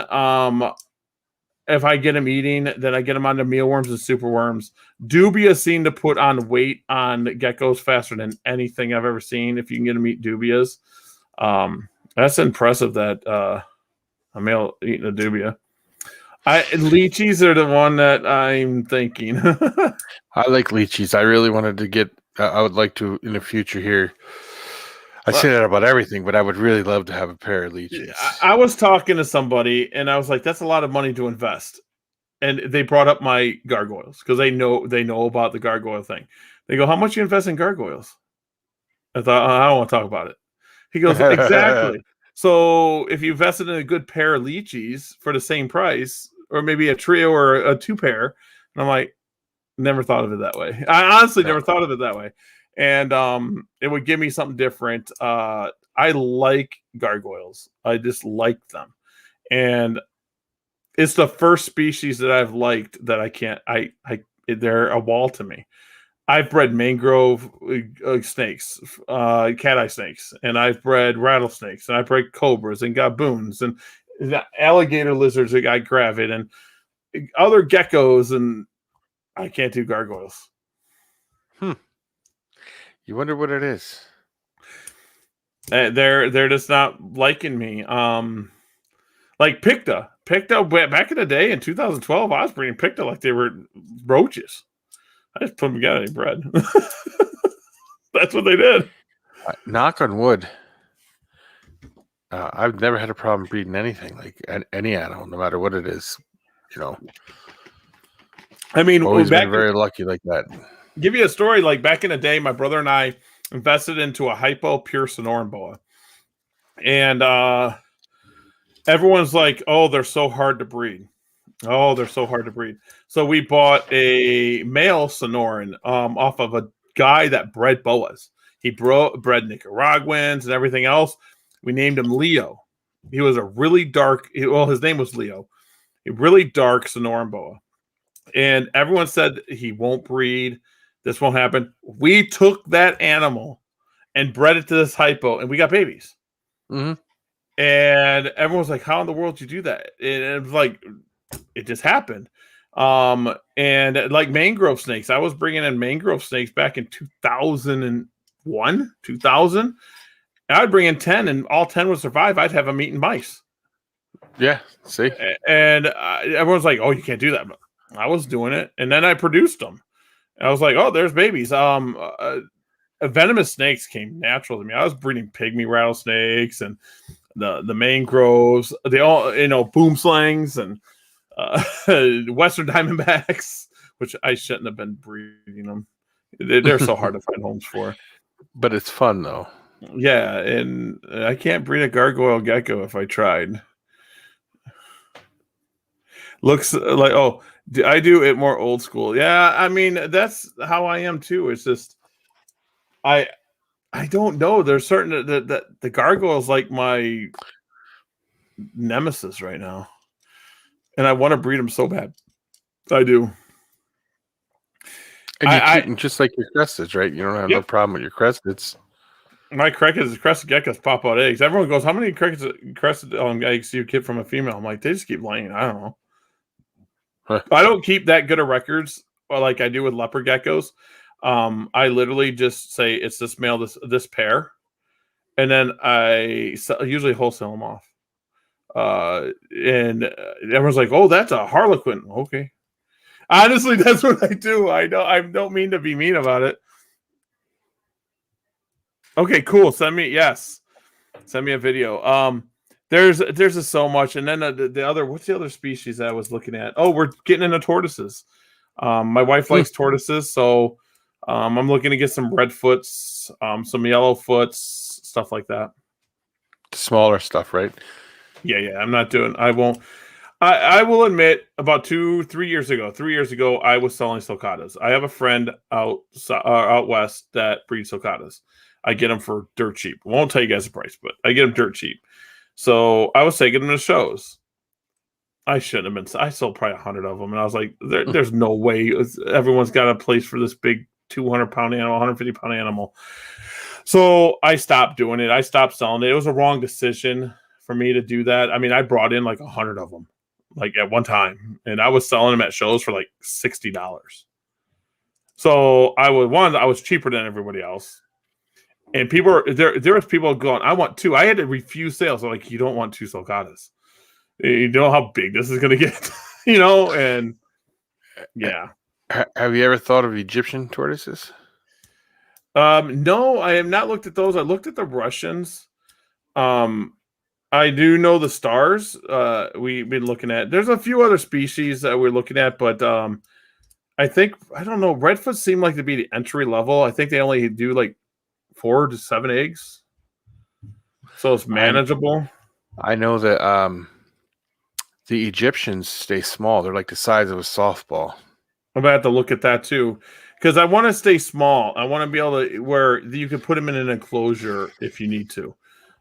If I get them eating, then I get them onto mealworms and superworms. Dubia seem to put on weight on geckos faster than anything I've ever seen. If you can get them eat dubias, that's impressive. That a male eating a dubia. Lychees are the one that I'm thinking. I like lychees. I really wanted to get. I would like to in the future here. I say that about everything, but I would really love to have a pair of lychees. I was talking to somebody, and I was like, "That's a lot of money to invest." And they brought up my gargoyles because they know about the gargoyle thing. They go, "How much you invest in gargoyles?" I thought, I don't want to talk about it. He goes, "Exactly. So if you invested in a good pair of lychees for the same price, or maybe a trio or a two pair," and I'm like, never thought of it that way. I honestly never thought of it that way. And it would give me something different. I like gargoyles. I just like them. And it's the first species that I've liked that I can't they're a wall to me. I've bred mangrove snakes, cat eye snakes, and I've bred rattlesnakes, and I've bred cobras and gaboons and alligator lizards that got gravid and other geckos, and I can't do gargoyles. You wonder what it is. They're just not liking me. Like Picta back in the day in 2012, I was breeding Picta like they were roaches. I just put them together and bread. That's what they did. Knock on wood. I've never had a problem breeding anything, like any animal, no matter what it is. I mean, always been very lucky like that. Give you a story. Like back in the day, my brother and I invested into a hypo pure Sonoran boa, and everyone's like, "Oh, they're so hard to breed. Oh, they're so hard to breed." So we bought a male Sonoran off of a guy that bred boas. He bred Nicaraguans and everything else. We named him Leo. He was a really dark. His name was Leo. A really dark Sonoran boa, and everyone said he won't breed. This won't happen. We took that animal and bred it to this hypo, and we got babies. Mm-hmm. And everyone was like, "How in the world did you do that?" And it was like, it just happened. And like mangrove snakes, I was bringing in mangrove snakes back in 2001, 2000. I'd bring in 10, and all 10 would survive. I'd have them eating mice. Yeah, see, and everyone's like, "Oh, you can't do that." But I was doing it, and then I produced them. And I was like, "Oh, there's babies." Venomous snakes came natural to me. I was breeding pygmy rattlesnakes and the mangroves, they all boom slangs and Western Diamondbacks, which I shouldn't have been breeding them. They're so hard to find homes for. But it's fun though. Yeah, and I can't breed a gargoyle gecko if I tried. Looks like I do it more old school. Yeah, I mean that's how I am too. It's just I don't know. There's certain that the gargoyle's like my nemesis right now, and I want to breed them so bad. I do. And you keep them just like your cresteds, right? You don't have no problem with your cresteds. My crested geckos pop out eggs. Everyone goes, "How many crested eggs do you get from a female?" I'm like, they just keep laying. I don't know. Huh. I don't keep that good of records, like I do with leopard geckos. I literally just say it's this male, this pair, and then I usually wholesale them off. And everyone's like, "Oh, that's a harlequin." Okay, honestly, that's what I do. I don't mean to be mean about it. Okay, cool. Send me a video. There's so much, and then the other, what's the other species that I was looking at? Oh, we're getting into tortoises. My wife likes tortoises, so I'm looking to get some redfoots, some yellowfoots, stuff like that. Smaller stuff, right? Yeah. I'm not doing. I won't. I will admit, about 3 years ago, I was selling sulcatas. I have a friend out west that breeds sulcatas. I get them for dirt cheap. I won't tell you guys the price, but I get them dirt cheap. So I was taking them to shows. I shouldn't have been. I sold probably 100 of them, and I was like, "There's no way everyone's got a place for this big 200-pound animal, 150-pound animal." So I stopped doing it. I stopped selling it. It was a wrong decision for me to do that. I mean, I brought in like 100 of them, like at one time, and I was selling them at shows for like $60. So I was cheaper than everybody else. And people there was people going, "I want 2." I had to refuse sales. I'm like, "You don't want 2 sulcatas. You know how big this is going to get," and yeah. Have you ever thought of Egyptian tortoises? No, I have not looked at those. I looked at the Russians. I do know the stars. We've been looking at. There's a few other species that we're looking at, but I don't know. Redfoots seem like to be the entry level. I think they only do like 4 to 7 eggs, so it's manageable. I know that the Egyptians stay small. They're like the size of a softball. I'm gonna have to look at that too, because I want to stay small. I want to be able to where you can put them in an enclosure if you need to.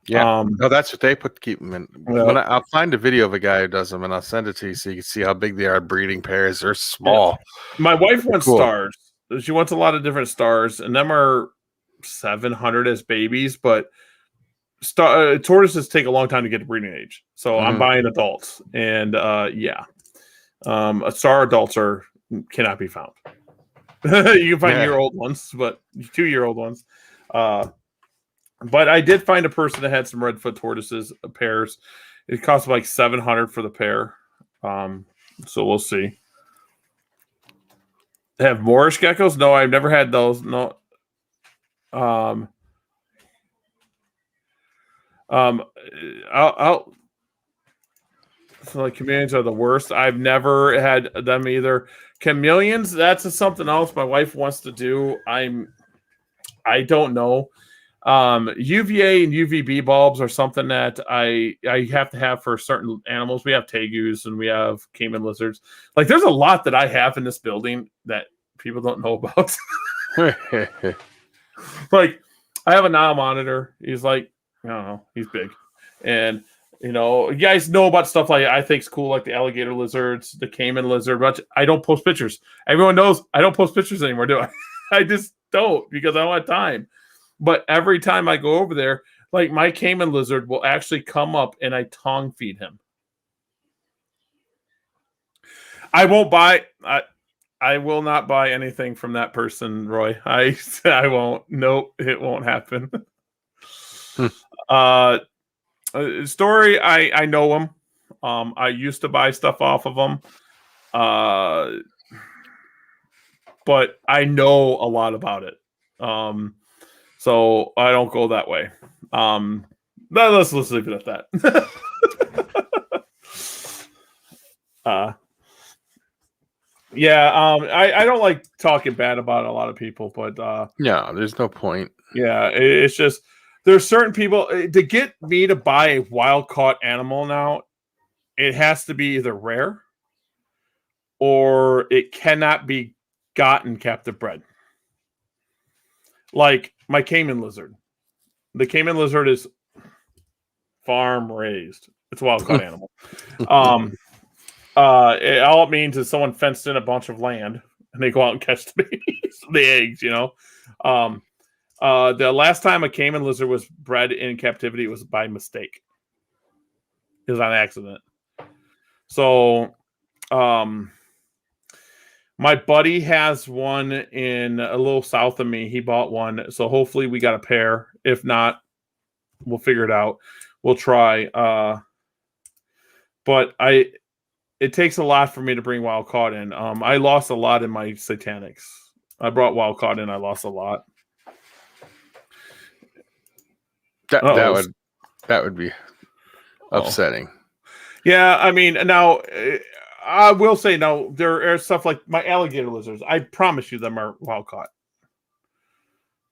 Yeah, no, that's what they keep them in. Well, I'll find a video of a guy who does them, and I'll send it to you so you can see how big they are. Breeding pairs, they're small. Yeah. My wife wants stars. She wants a lot of different stars, and them are 700 as babies, but tortoises take a long time to get to breeding age. So I'm buying adults, and star adults cannot be found. You can find year-old ones, but 2-year-old ones. But I did find a person that had some redfoot tortoises pairs. It cost like $700 for the pair. So we'll see. They have Moorish geckos? No, I've never had those. No. So like chameleons are the worst. I've never had them either. Chameleons, that's something else my wife wants to do. I don't know. UVA and UVB bulbs are something that I have to have for certain animals. We have tegus and we have caiman lizards. Like there's a lot that I have in this building that people don't know about. Like I have a Nile monitor. He's like, I don't know, he's big. And you guys know about stuff like I think's cool, like the alligator lizards, the caiman lizard, but I don't post pictures. Everyone knows I don't post pictures anymore, do I? I just don't because I don't have time. But every time I go over there, like my caiman lizard will actually come up and I tongue feed him. I won't buy. I will not buy anything from that person, Roy. I won't. Nope, it won't happen. Story. I know him. I used to buy stuff off of him. But I know a lot about it. So I don't go that way. Let's leave it at that. I don't like talking bad about a lot of people, but no, there's no point. Yeah, it's just there's certain people to get me to buy a wild caught animal now. It has to be either rare or it cannot be gotten captive bred. Like my caiman lizard. The caiman lizard is farm raised. It's a wild caught animal. All it means is someone fenced in a bunch of land and they go out and catch the babies, the eggs. The last time a caiman lizard was bred in captivity, it was by mistake. It was on accident. So, my buddy has one in a little south of me. He bought one. So hopefully we got a pair. If not, we'll figure it out. We'll try. But it takes a lot for me to bring wild caught in. I lost a lot in my satanics. I brought wild caught in. I lost a lot. That would be upsetting. Yeah, I mean, now I will say now there are stuff like my alligator lizards. I promise you, them are wild caught.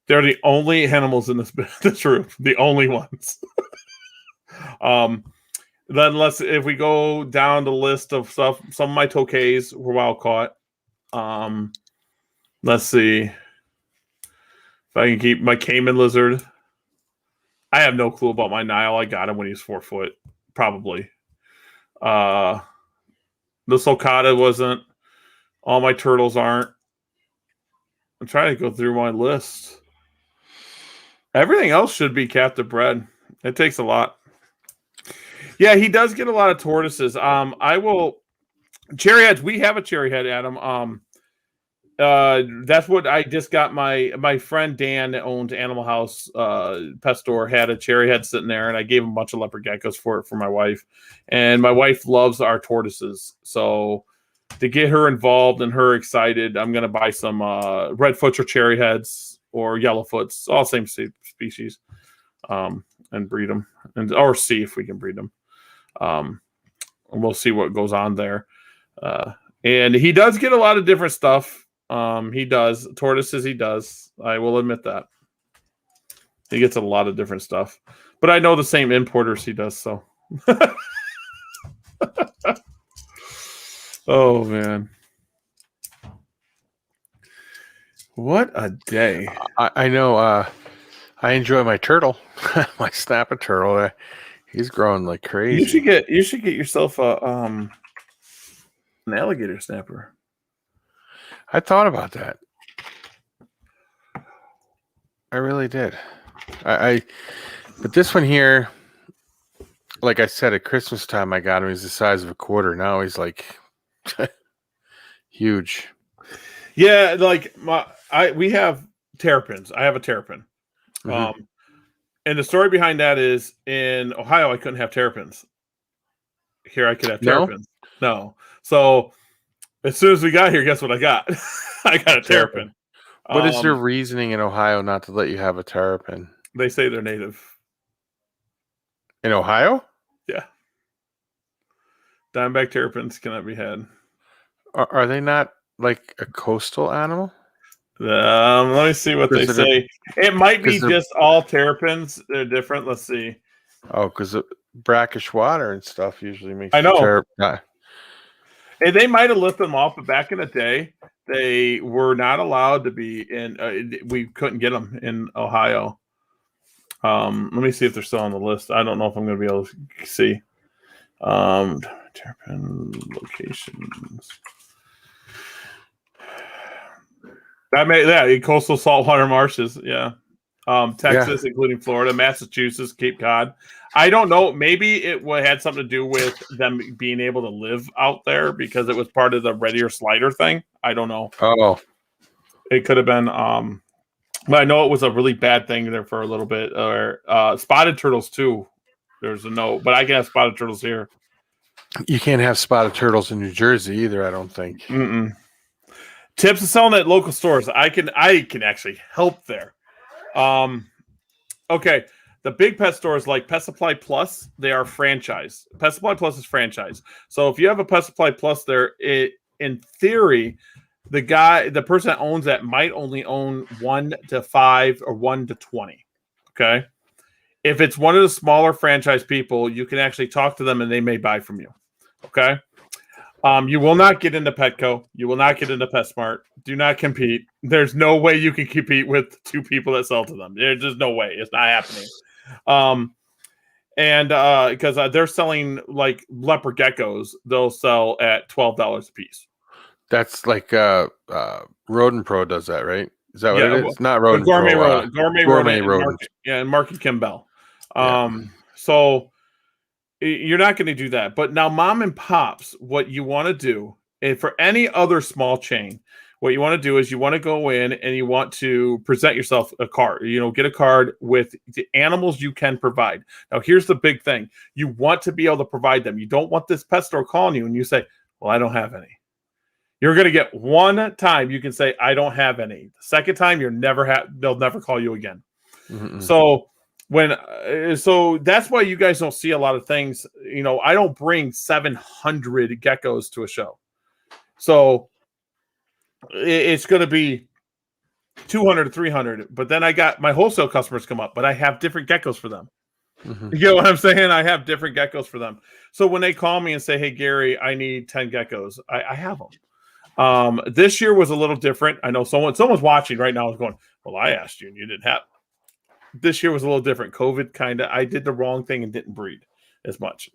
They're the only animals in this room, the only ones. Then if we go down the list of stuff, some of my tokays were wild caught. Let's see if I can keep my caiman lizard. I have no clue about my Nile. I got him when he was 4 foot, probably. The sulcata wasn't. All my turtles aren't. I'm trying to go through my list. Everything else should be captive bred. It takes a lot. Yeah, he does get a lot of tortoises. I will cherry heads. We have a cherry head, Adam. That's what I just got. My friend Dan that owns Animal House pet store had a cherry head sitting there, and I gave him a bunch of leopard geckos for my wife. And my wife loves our tortoises, so to get her involved and her excited, I'm gonna buy some redfoots or cherry heads or yellowfoots, all same species, and breed them, or see if we can breed them. And we'll see what goes on there. And he does get a lot of different stuff. He does tortoises. He does. I will admit that he gets a lot of different stuff, but I know the same importers he does. So, oh man, what a day! I know. I enjoy my turtle, my snapper turtle. He's growing like crazy. You should get yourself an alligator snapper. I thought about that. I really did. But this one here, like I said, at Christmas time, I got him. He's the size of a quarter. Now he's like huge. Yeah, like we have terrapins. I have a terrapin. Mm-hmm. And the story behind that is in Ohio, I couldn't have terrapins. Here I could have terrapins. No. So as soon as we got here, guess what I got? I got a terrapin. What is their reasoning in Ohio not to let you have a terrapin? They say they're native. In Ohio? Yeah. Diamondback terrapins cannot be had. Are they not like a coastal animal? Let me see what they say. It might be just all terrapins. They're different. Let's see. Oh, because brackish water and stuff usually makes. I know. And they might have lifted them off, but back in the day, they were not allowed to be in. We couldn't get them in Ohio. Let me see if they're still on the list. I don't know if I'm going to be able to see. Terrapin locations. Coastal saltwater marshes. Yeah. Texas, including Florida, Massachusetts, Cape Cod. I don't know. Maybe it had something to do with them being able to live out there because it was part of the ready or slider thing. I don't know. Oh, it could have been. But I know it was a really bad thing there for a little bit. Or spotted turtles too. There's a note, but I can have spotted turtles here. You can't have spotted turtles in New Jersey either. I don't think. Mm-mm. Tips of selling at local stores. I can actually help there. Okay. The big pet stores like Pet Supply Plus, they are franchise. Pet Supply Plus is franchise. So if you have a Pet Supply Plus there, in theory, the person that owns that might only own 1 to 5 or 1 to 20. Okay. If it's one of the smaller franchise people, you can actually talk to them and they may buy from you. Okay. You will not get into Petco. You will not get into PetSmart. Do not compete. There's no way you can compete with 2 people that sell to them. There's just no way. It's not happening. Because they're selling like leopard geckos, they'll sell at $12 a piece. That's like Rodent Pro does that, right? Is that what it Yeah, is? Not the Rodent gourmet Pro. rodent, Gourmet and Rodent. Mark and Kimbell. Yeah. So you're not going to do that. But now, mom and pops, what you want to do, and for any other small chain, what you want to do is you want to go in and you want to present yourself a card. Get a card with the animals you can provide. Now, here's the big thing: you want to be able to provide them. You don't want this pet store calling you and you say, "Well, I don't have any." You're going to get one time you can say, "I don't have any." The second time, they'll never call you again. Mm-mm. So so that's why you guys don't see a lot of things. I don't bring 700 geckos to a show, so it's going to be 200 to 300. But then I got my wholesale customers come up, but I have different geckos for them. Mm-hmm. You know what I'm saying? I have different geckos for them. So when they call me and say, "Hey Gary, I need 10 geckos," I have them. This year was a little different. I know someone's watching right now is going, "Well, I asked you and you didn't have." This year was a little different. COVID I did the wrong thing and didn't breed as much.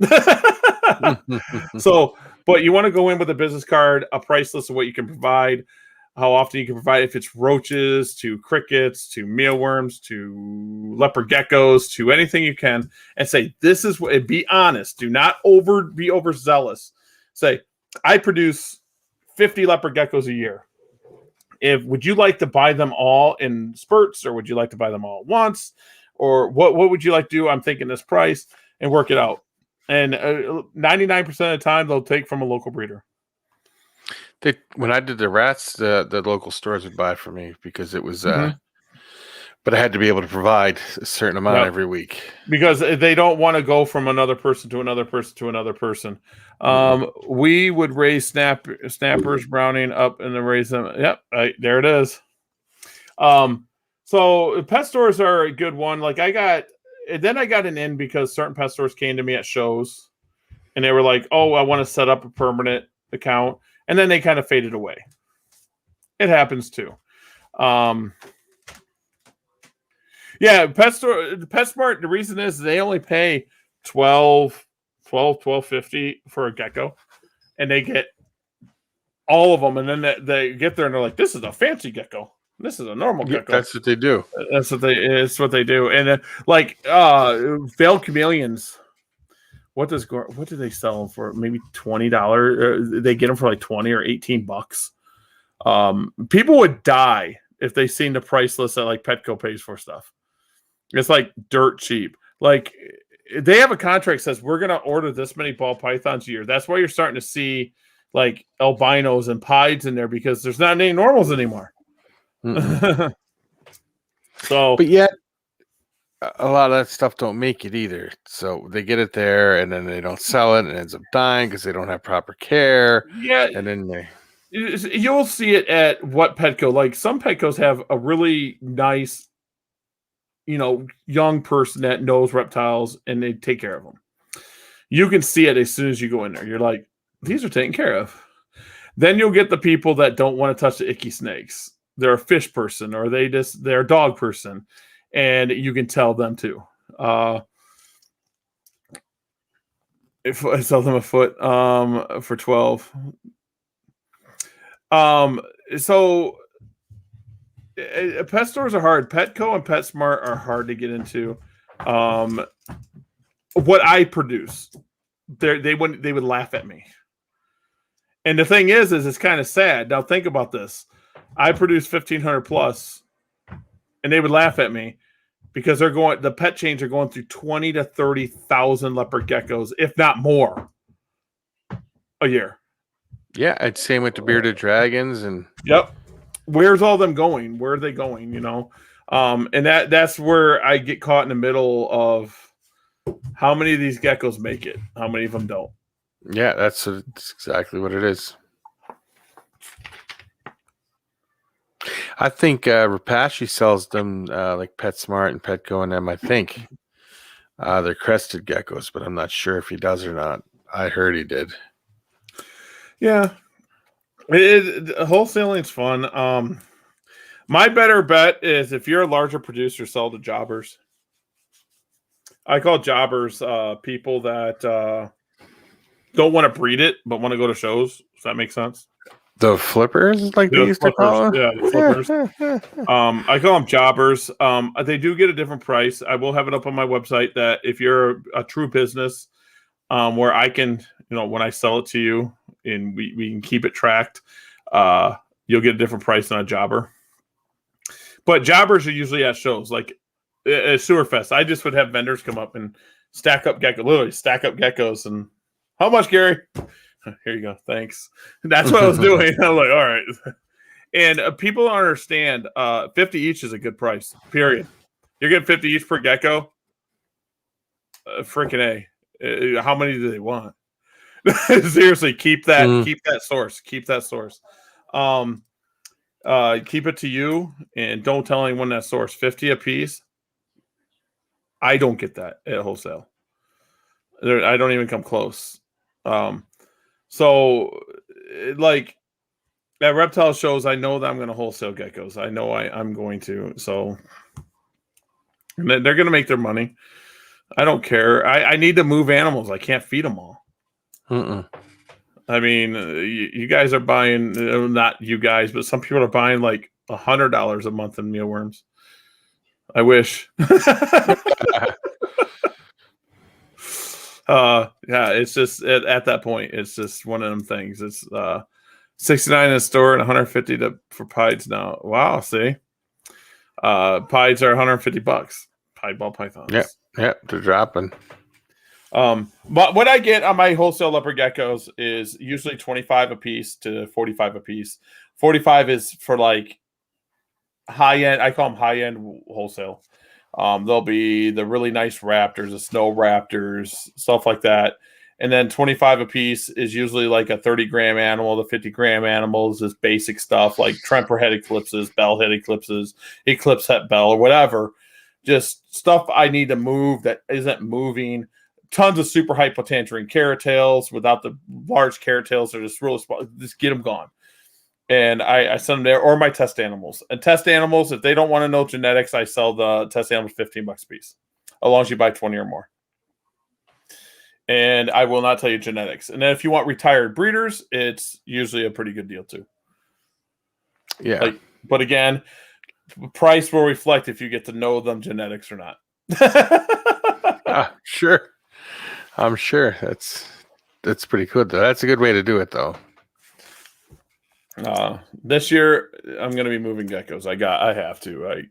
So, but you want to go in with a business card, a price list of what you can provide, how often you can provide, if it's roaches to crickets to mealworms to leopard geckos to anything you can, and say, this is what, be honest. Do not be overzealous. Say, I produce 50 leopard geckos a year. Would you like to buy them all in spurts, or would you like to buy them all at once, or what would you like to do? I'm thinking this price, and work it out. And 99% of the time they'll take from a local breeder. When I did the rats, the local stores would buy for me because it was Mhm. but I had to be able to provide a certain amount Yep. every week. Because they don't want to go from another person to another person to another person. We would raise snappers, browning up and then raise them. Yep, there it is. So pet stores are a good one. Like I got an in because certain pet stores came to me at shows and they were like, "Oh, I want to set up a permanent account," and then they kind of faded away. It happens too. Yeah, PetSmart, the reason is they only pay $12.50 for a gecko, and they get all of them, and then they get there and they're like, "This is a fancy gecko. This is a normal gecko." That's what they do. It's what they do. And veiled chameleons. What do they sell them for? Maybe $20. They get them for like 20 or $18. People would die if they seen the price list that like Petco pays for stuff. It's like dirt cheap. Like they have a contract that says we're going to order this many ball pythons a year. That's why you're starting to see like albinos and pieds in there because there's not any normals anymore. So, but yet a lot of that stuff don't make it either. So they get it there and then they don't sell it and it ends up dying because they don't have proper care. yeah, And then you'll see it at what Petco. Like some Petcos have a really nice, young person that knows reptiles and they take care of them. You can see it as soon as you go in there. You're like, these are taken care of. Then you'll get the people that don't want to touch the icky snakes. They're a fish person or they're a dog person. And you can tell them too. If I sell them a foot for 12. So pet stores are hard. Petco and PetSmart are hard to get into. What I produce, they would laugh at me. And the thing is it's kind of sad. Now think about this. I produce 1,500 plus, and they would laugh at me because the pet chains are going through 20 to 30,000 leopard geckos, if not more, a year. Yeah, I'd same with the bearded dragons and yep. Where's all them going? Where are they going? And that's where I get caught in the middle of how many of these geckos make it, how many of them don't. Yeah, that's exactly what it is. I think Rapace sells them like PetSmart and Petco and them. I think they're crested geckos, but I'm not sure if he does or not. I heard he did. Yeah, wholesaling's fun. My better bet is if you're a larger producer, sell to jobbers. I call jobbers people that don't want to breed it but want to go to shows. Does that make sense? The flippers, like they The used to flippers, call yeah, the flippers. I call them jobbers. They do get a different price. I will have it up on my website that if you're a true business, where I can, when I sell it to you and we can keep it tracked, you'll get a different price than a jobber. But jobbers are usually at shows like at Sewerfest. I just would have vendors come up and stack up geckos. And how much, Gary? Here you go. Thanks. That's what I was doing. I'm like, all right. And people don't understand 50 each is a good price, period. You're getting 50 each per gecko. Freaking A. How many do they want? Seriously, keep that source. Keep that source. Keep it to you and don't tell anyone that source. 50 a piece. I don't get that at wholesale. I don't even come close. So, like at reptile shows, I know that I'm going to wholesale geckos. I know I'm going to. So, and they're going to make their money. I don't care. I need to move animals. I can't feed them all. I mean, you guys are buying, not you guys, but some people are buying like $100 a month in mealworms. I wish. Yeah, it's just at that point, it's just one of them things. It's 69 in the store and 150 for pieds now. Wow, see, pieds are $150. Pied ball pythons. Yep, they're dropping. But what I get on my wholesale leopard geckos is usually 25 a piece to 45 a piece. 45 is for like high end. I call them high end wholesale. There'll be the really nice raptors, the snow raptors, stuff like that. And then 25 a piece is usually like a 30-gram animal. The 50-gram animals is basic stuff like tremper head eclipses, bell head eclipses, eclipse head bell, or whatever. Just stuff I need to move that isn't moving. Tons of super hypotangerine carrot tails without the large carrot tails. They're just really small. Just get them gone. And I send them there, or my test animals. And test animals, if they don't want to know genetics, I sell the test animals $15 a piece, as long as you buy 20 or more. And I will not tell you genetics. And then if you want retired breeders, it's usually a pretty good deal too. Yeah. But again, price will reflect if you get to know them genetics or not. Sure. I'm sure that's pretty good though. That's a good way to do it though. This year I'm going to be moving geckos. I have to.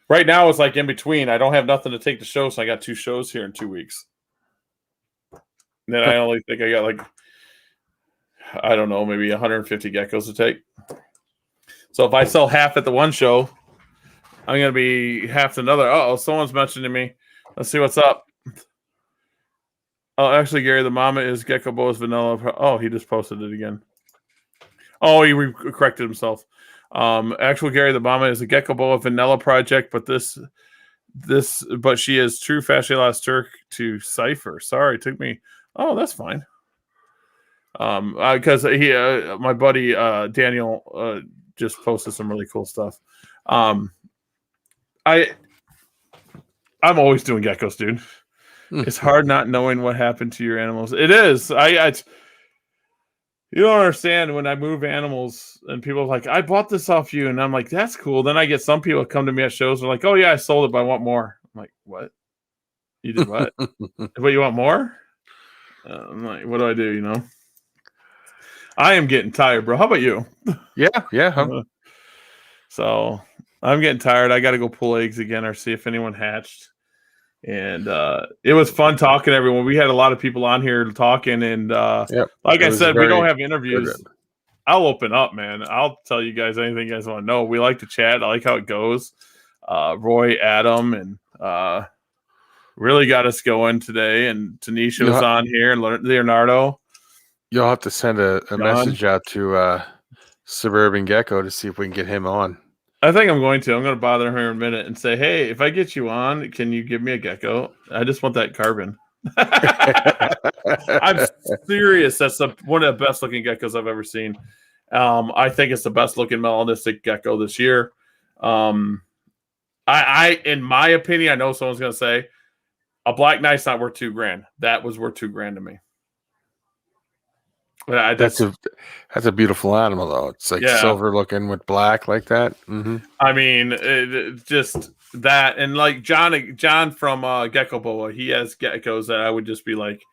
Right now it's like in between. I don't have nothing to take to show, so I got 2 shows here in 2 weeks. And then I only think I got like, I don't know, maybe 150 geckos to take. So if I sell half at the one show, I'm going to be half another. Someone's mentioning me. Let's see what's up. Oh, actually, Gary, the mama is Gecko Boa's vanilla. Oh, he just posted it again. Oh, he corrected himself. Actual Gary, the mama is a Gecko Boa vanilla project, but but she is true Fasciolus Turk to cipher. Sorry, it took me. Oh, that's fine. Because my buddy Daniel just posted some really cool stuff. I'm always doing geckos, dude. It's hard not knowing what happened to your animals. It is. You don't understand when I move animals and people are like, I bought this off you. And I'm like, that's cool. Then I get some people come to me at shows and are like, oh, yeah, I sold it, but I want more. I'm like, what? You did what? But you want more? I'm like, what do I do, I am getting tired, bro. How about you? Yeah. So I'm getting tired. I got to go pull eggs again or see if anyone hatched. And it was fun talking to everyone. We had a lot of people on here talking. And like I said, we don't have interviews. Good. I'll open up, man. I'll tell you guys anything you guys want to know. We like to chat. I like how it goes. Roy, Adam, and really got us going today. And Tanisha was on here, and Leonardo. You'll have to send a message out to Suburban Gecko to see if we can get him on. I think I'm going to. I'm going to bother her in a minute and say, hey, if I get you on, can you give me a gecko? I just want that carbon. I'm serious. That's one of the best looking geckos I've ever seen. I think it's the best looking melanistic gecko this year. I in my opinion, I know someone's going to say a Black Knight's not worth $2,000. That was worth $2,000 to me. But I That's just, that's a beautiful animal though. It's like yeah. silver looking with black like that. Mm-hmm. I mean, just that, and like John from Gecko Boa, he has geckos that I would just be like,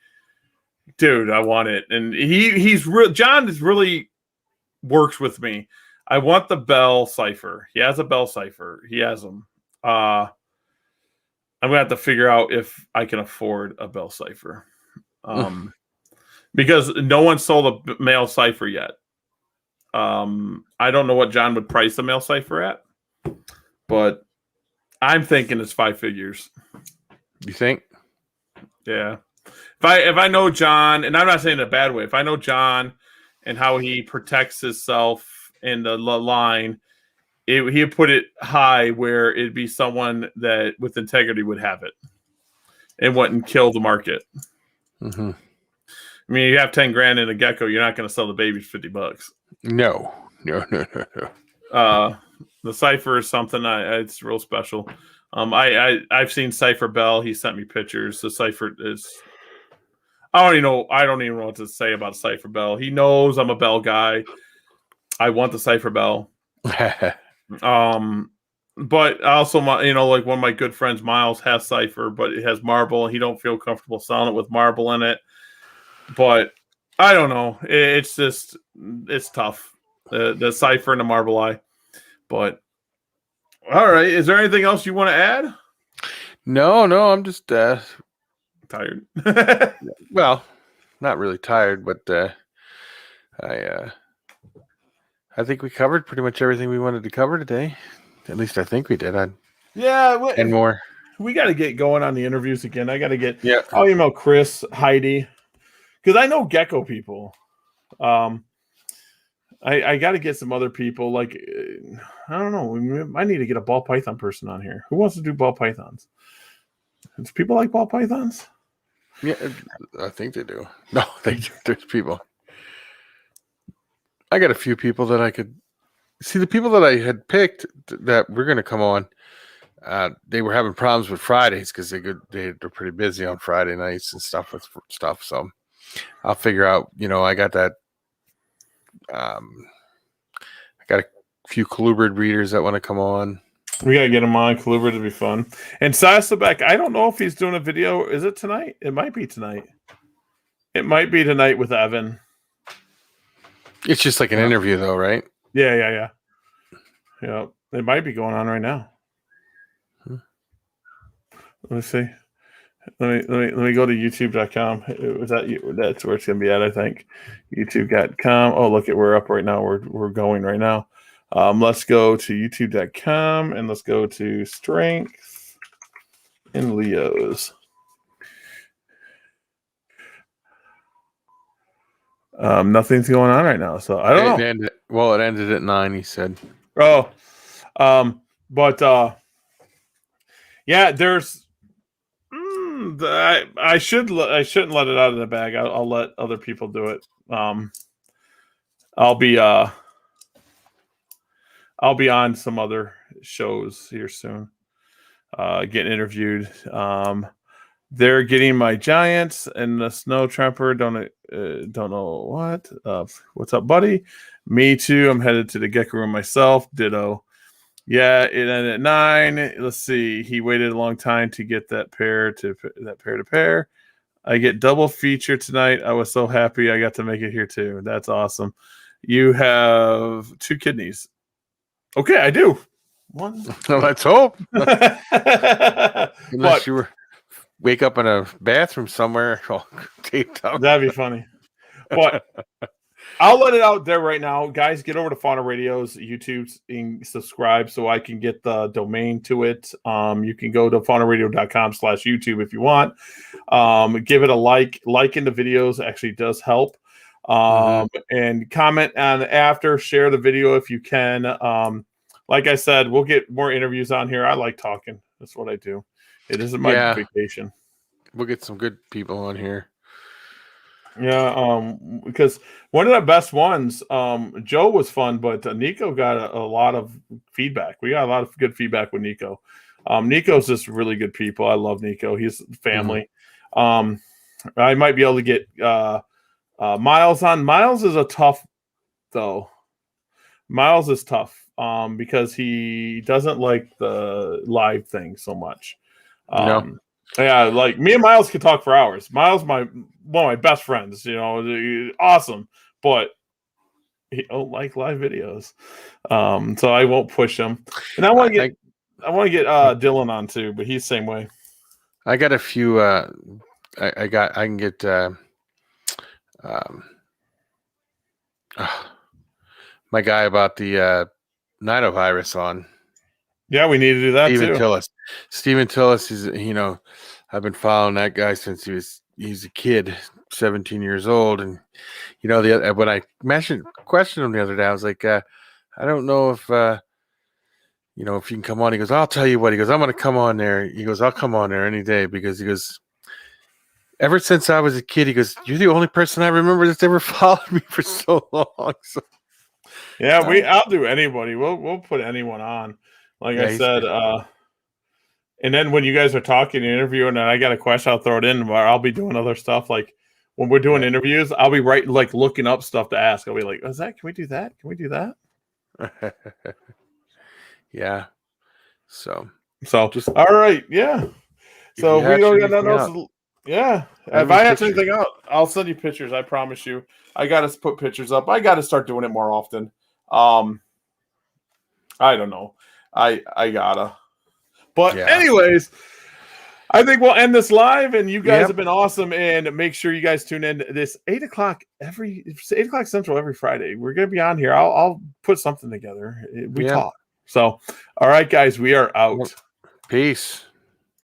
dude, I want it, and he's real. John is really works with me. I want the Bell Cipher. He has a Bell Cipher. He has them. I'm gonna have to figure out if I can afford a Bell Cipher, because no one sold a male cipher yet. I don't know what John would price a male cipher at, but I'm thinking it's 5 figures. You think? Yeah. If I know John, and I'm not saying in a bad way, if I know John and how he protects himself in the line, he'd put it high where it'd be someone that with integrity would have it and wouldn't kill the market. Mm-hmm. I mean, you have 10 grand in a gecko, you're not going to sell the baby for $50. No. The cipher is something it's real special. I've seen Cipher Bell. He sent me pictures. The cipher is. I don't even know what to say about Cipher Bell. He knows I'm a Bell guy. I want the Cipher Bell. But also like one of my good friends, Miles, has Cipher, but it has marble. He don't feel comfortable selling it with marble in it. But I don't know. It's just it's tough. The Cipher and the marble eye. But all right, is there anything else you want to add? No, I'm just Tired. well, not really tired, but I think we covered pretty much everything we wanted to cover today. At least I think we did. And more. We got to get going on the interviews again. I got to get. Yeah. I'll email Chris, Heidi, because I know gecko people. I got to get some other people. Like, I don't know. I need to get a ball python person on here. Who wants to do ball pythons? Does people like ball pythons? Yeah, I think they do. No, they do. There's people. I got a few people that I could see. The people that I had picked that were going to come on, they were having problems with Fridays because they're pretty busy on Friday nights and stuff with stuff. So I'll figure out. I got that. I got a few colubrid breeders that want to come on. We gotta get him on. Colubrid to be fun. And Sasabek, I don't know if he's doing a video. Is it tonight? It might be tonight. It might be tonight with Evan. It's just like an interview, though, right? Yeah. Yeah, it might be going on right now. Let me see. Let me go to youtube.com. That's where it's gonna be at, I think. YouTube.com. Oh, look at we're up right now. We're going right now. Let's go to youtube.com and let's go to strength in Leos. Nothing's going on right now, so I don't know. It ended at 9. He said. Oh, but yeah, there's. I shouldn't let it out of the bag. I'll let other people do it. I'll be on some other shows here soon. Getting interviewed. They're getting my giants and the snow trapper. Don't know what. What's up, buddy? Me too. I'm headed to the gecko room myself. Ditto. Yeah, it ended at 9. Let's see. He waited a long time to get that pair to pair. I get double feature tonight. I was so happy I got to make it here too. That's awesome. You have 2 kidneys. Okay, I do. One. Let's hope. Unless But you wake up in a bathroom somewhere all taped up. That'd be funny. But I'll let it out there right now. Guys, get over to Fauna Radio's YouTube and subscribe so I can get the domain to it. You can go to faunaradio.com/YouTube if you want. Give it a like. Liking the videos actually does help. And comment on after. Share the video if you can. Like I said, we'll get more interviews on here. I like talking. That's what I do. It isn't my vacation. We'll get some good people on here. Yeah, because one of the best ones, Joe was fun, but Nico got a lot of feedback. We got a lot of good feedback with Nico. Nico's just really good people. I love Nico. He's family. I might be able to get Miles is a tough though. Miles is tough because he doesn't like the live thing so much. No. Yeah, like me and Miles could talk for hours. Miles, one of my best friends, awesome, but he don't like live videos. So I won't push him. And I want to get Dylan on too, but he's the same way. I got a few. I can get. My guy about the Ninovirus on. Yeah, we need to do that too. Stephen Tillis is, I've been following that guy since he's a kid, 17 years old. And, when I questioned him the other day, I was like, I don't know if you can come on. He goes, I'll tell you what. He goes, I'm going to come on there. He goes, I'll come on there any day because he goes, ever since I was a kid, he goes, you're the only person I remember that's ever followed me for so long. So, yeah, I'll do anybody. We'll put anyone on. Like I said, and then when you guys are talking and interviewing, and I got a question, I'll throw it in. Or I'll be doing other stuff. Like when we're doing interviews, I'll be looking up stuff to ask. I'll be like, "Is that? Can we do that? Can we do that?" Yeah. So just all right. Yeah. So we don't got nothing else. Yeah. If I have anything out, I'll send you pictures. I promise you. I got to put pictures up. I got to start doing it more often. I don't know. I gotta. But anyways, I think we'll end this live, and you guys have been awesome. And make sure you guys tune in this 8 o'clock Central every Friday. We're gonna be on here. I'll put something together. We talk. So, all right, guys, we are out. Peace.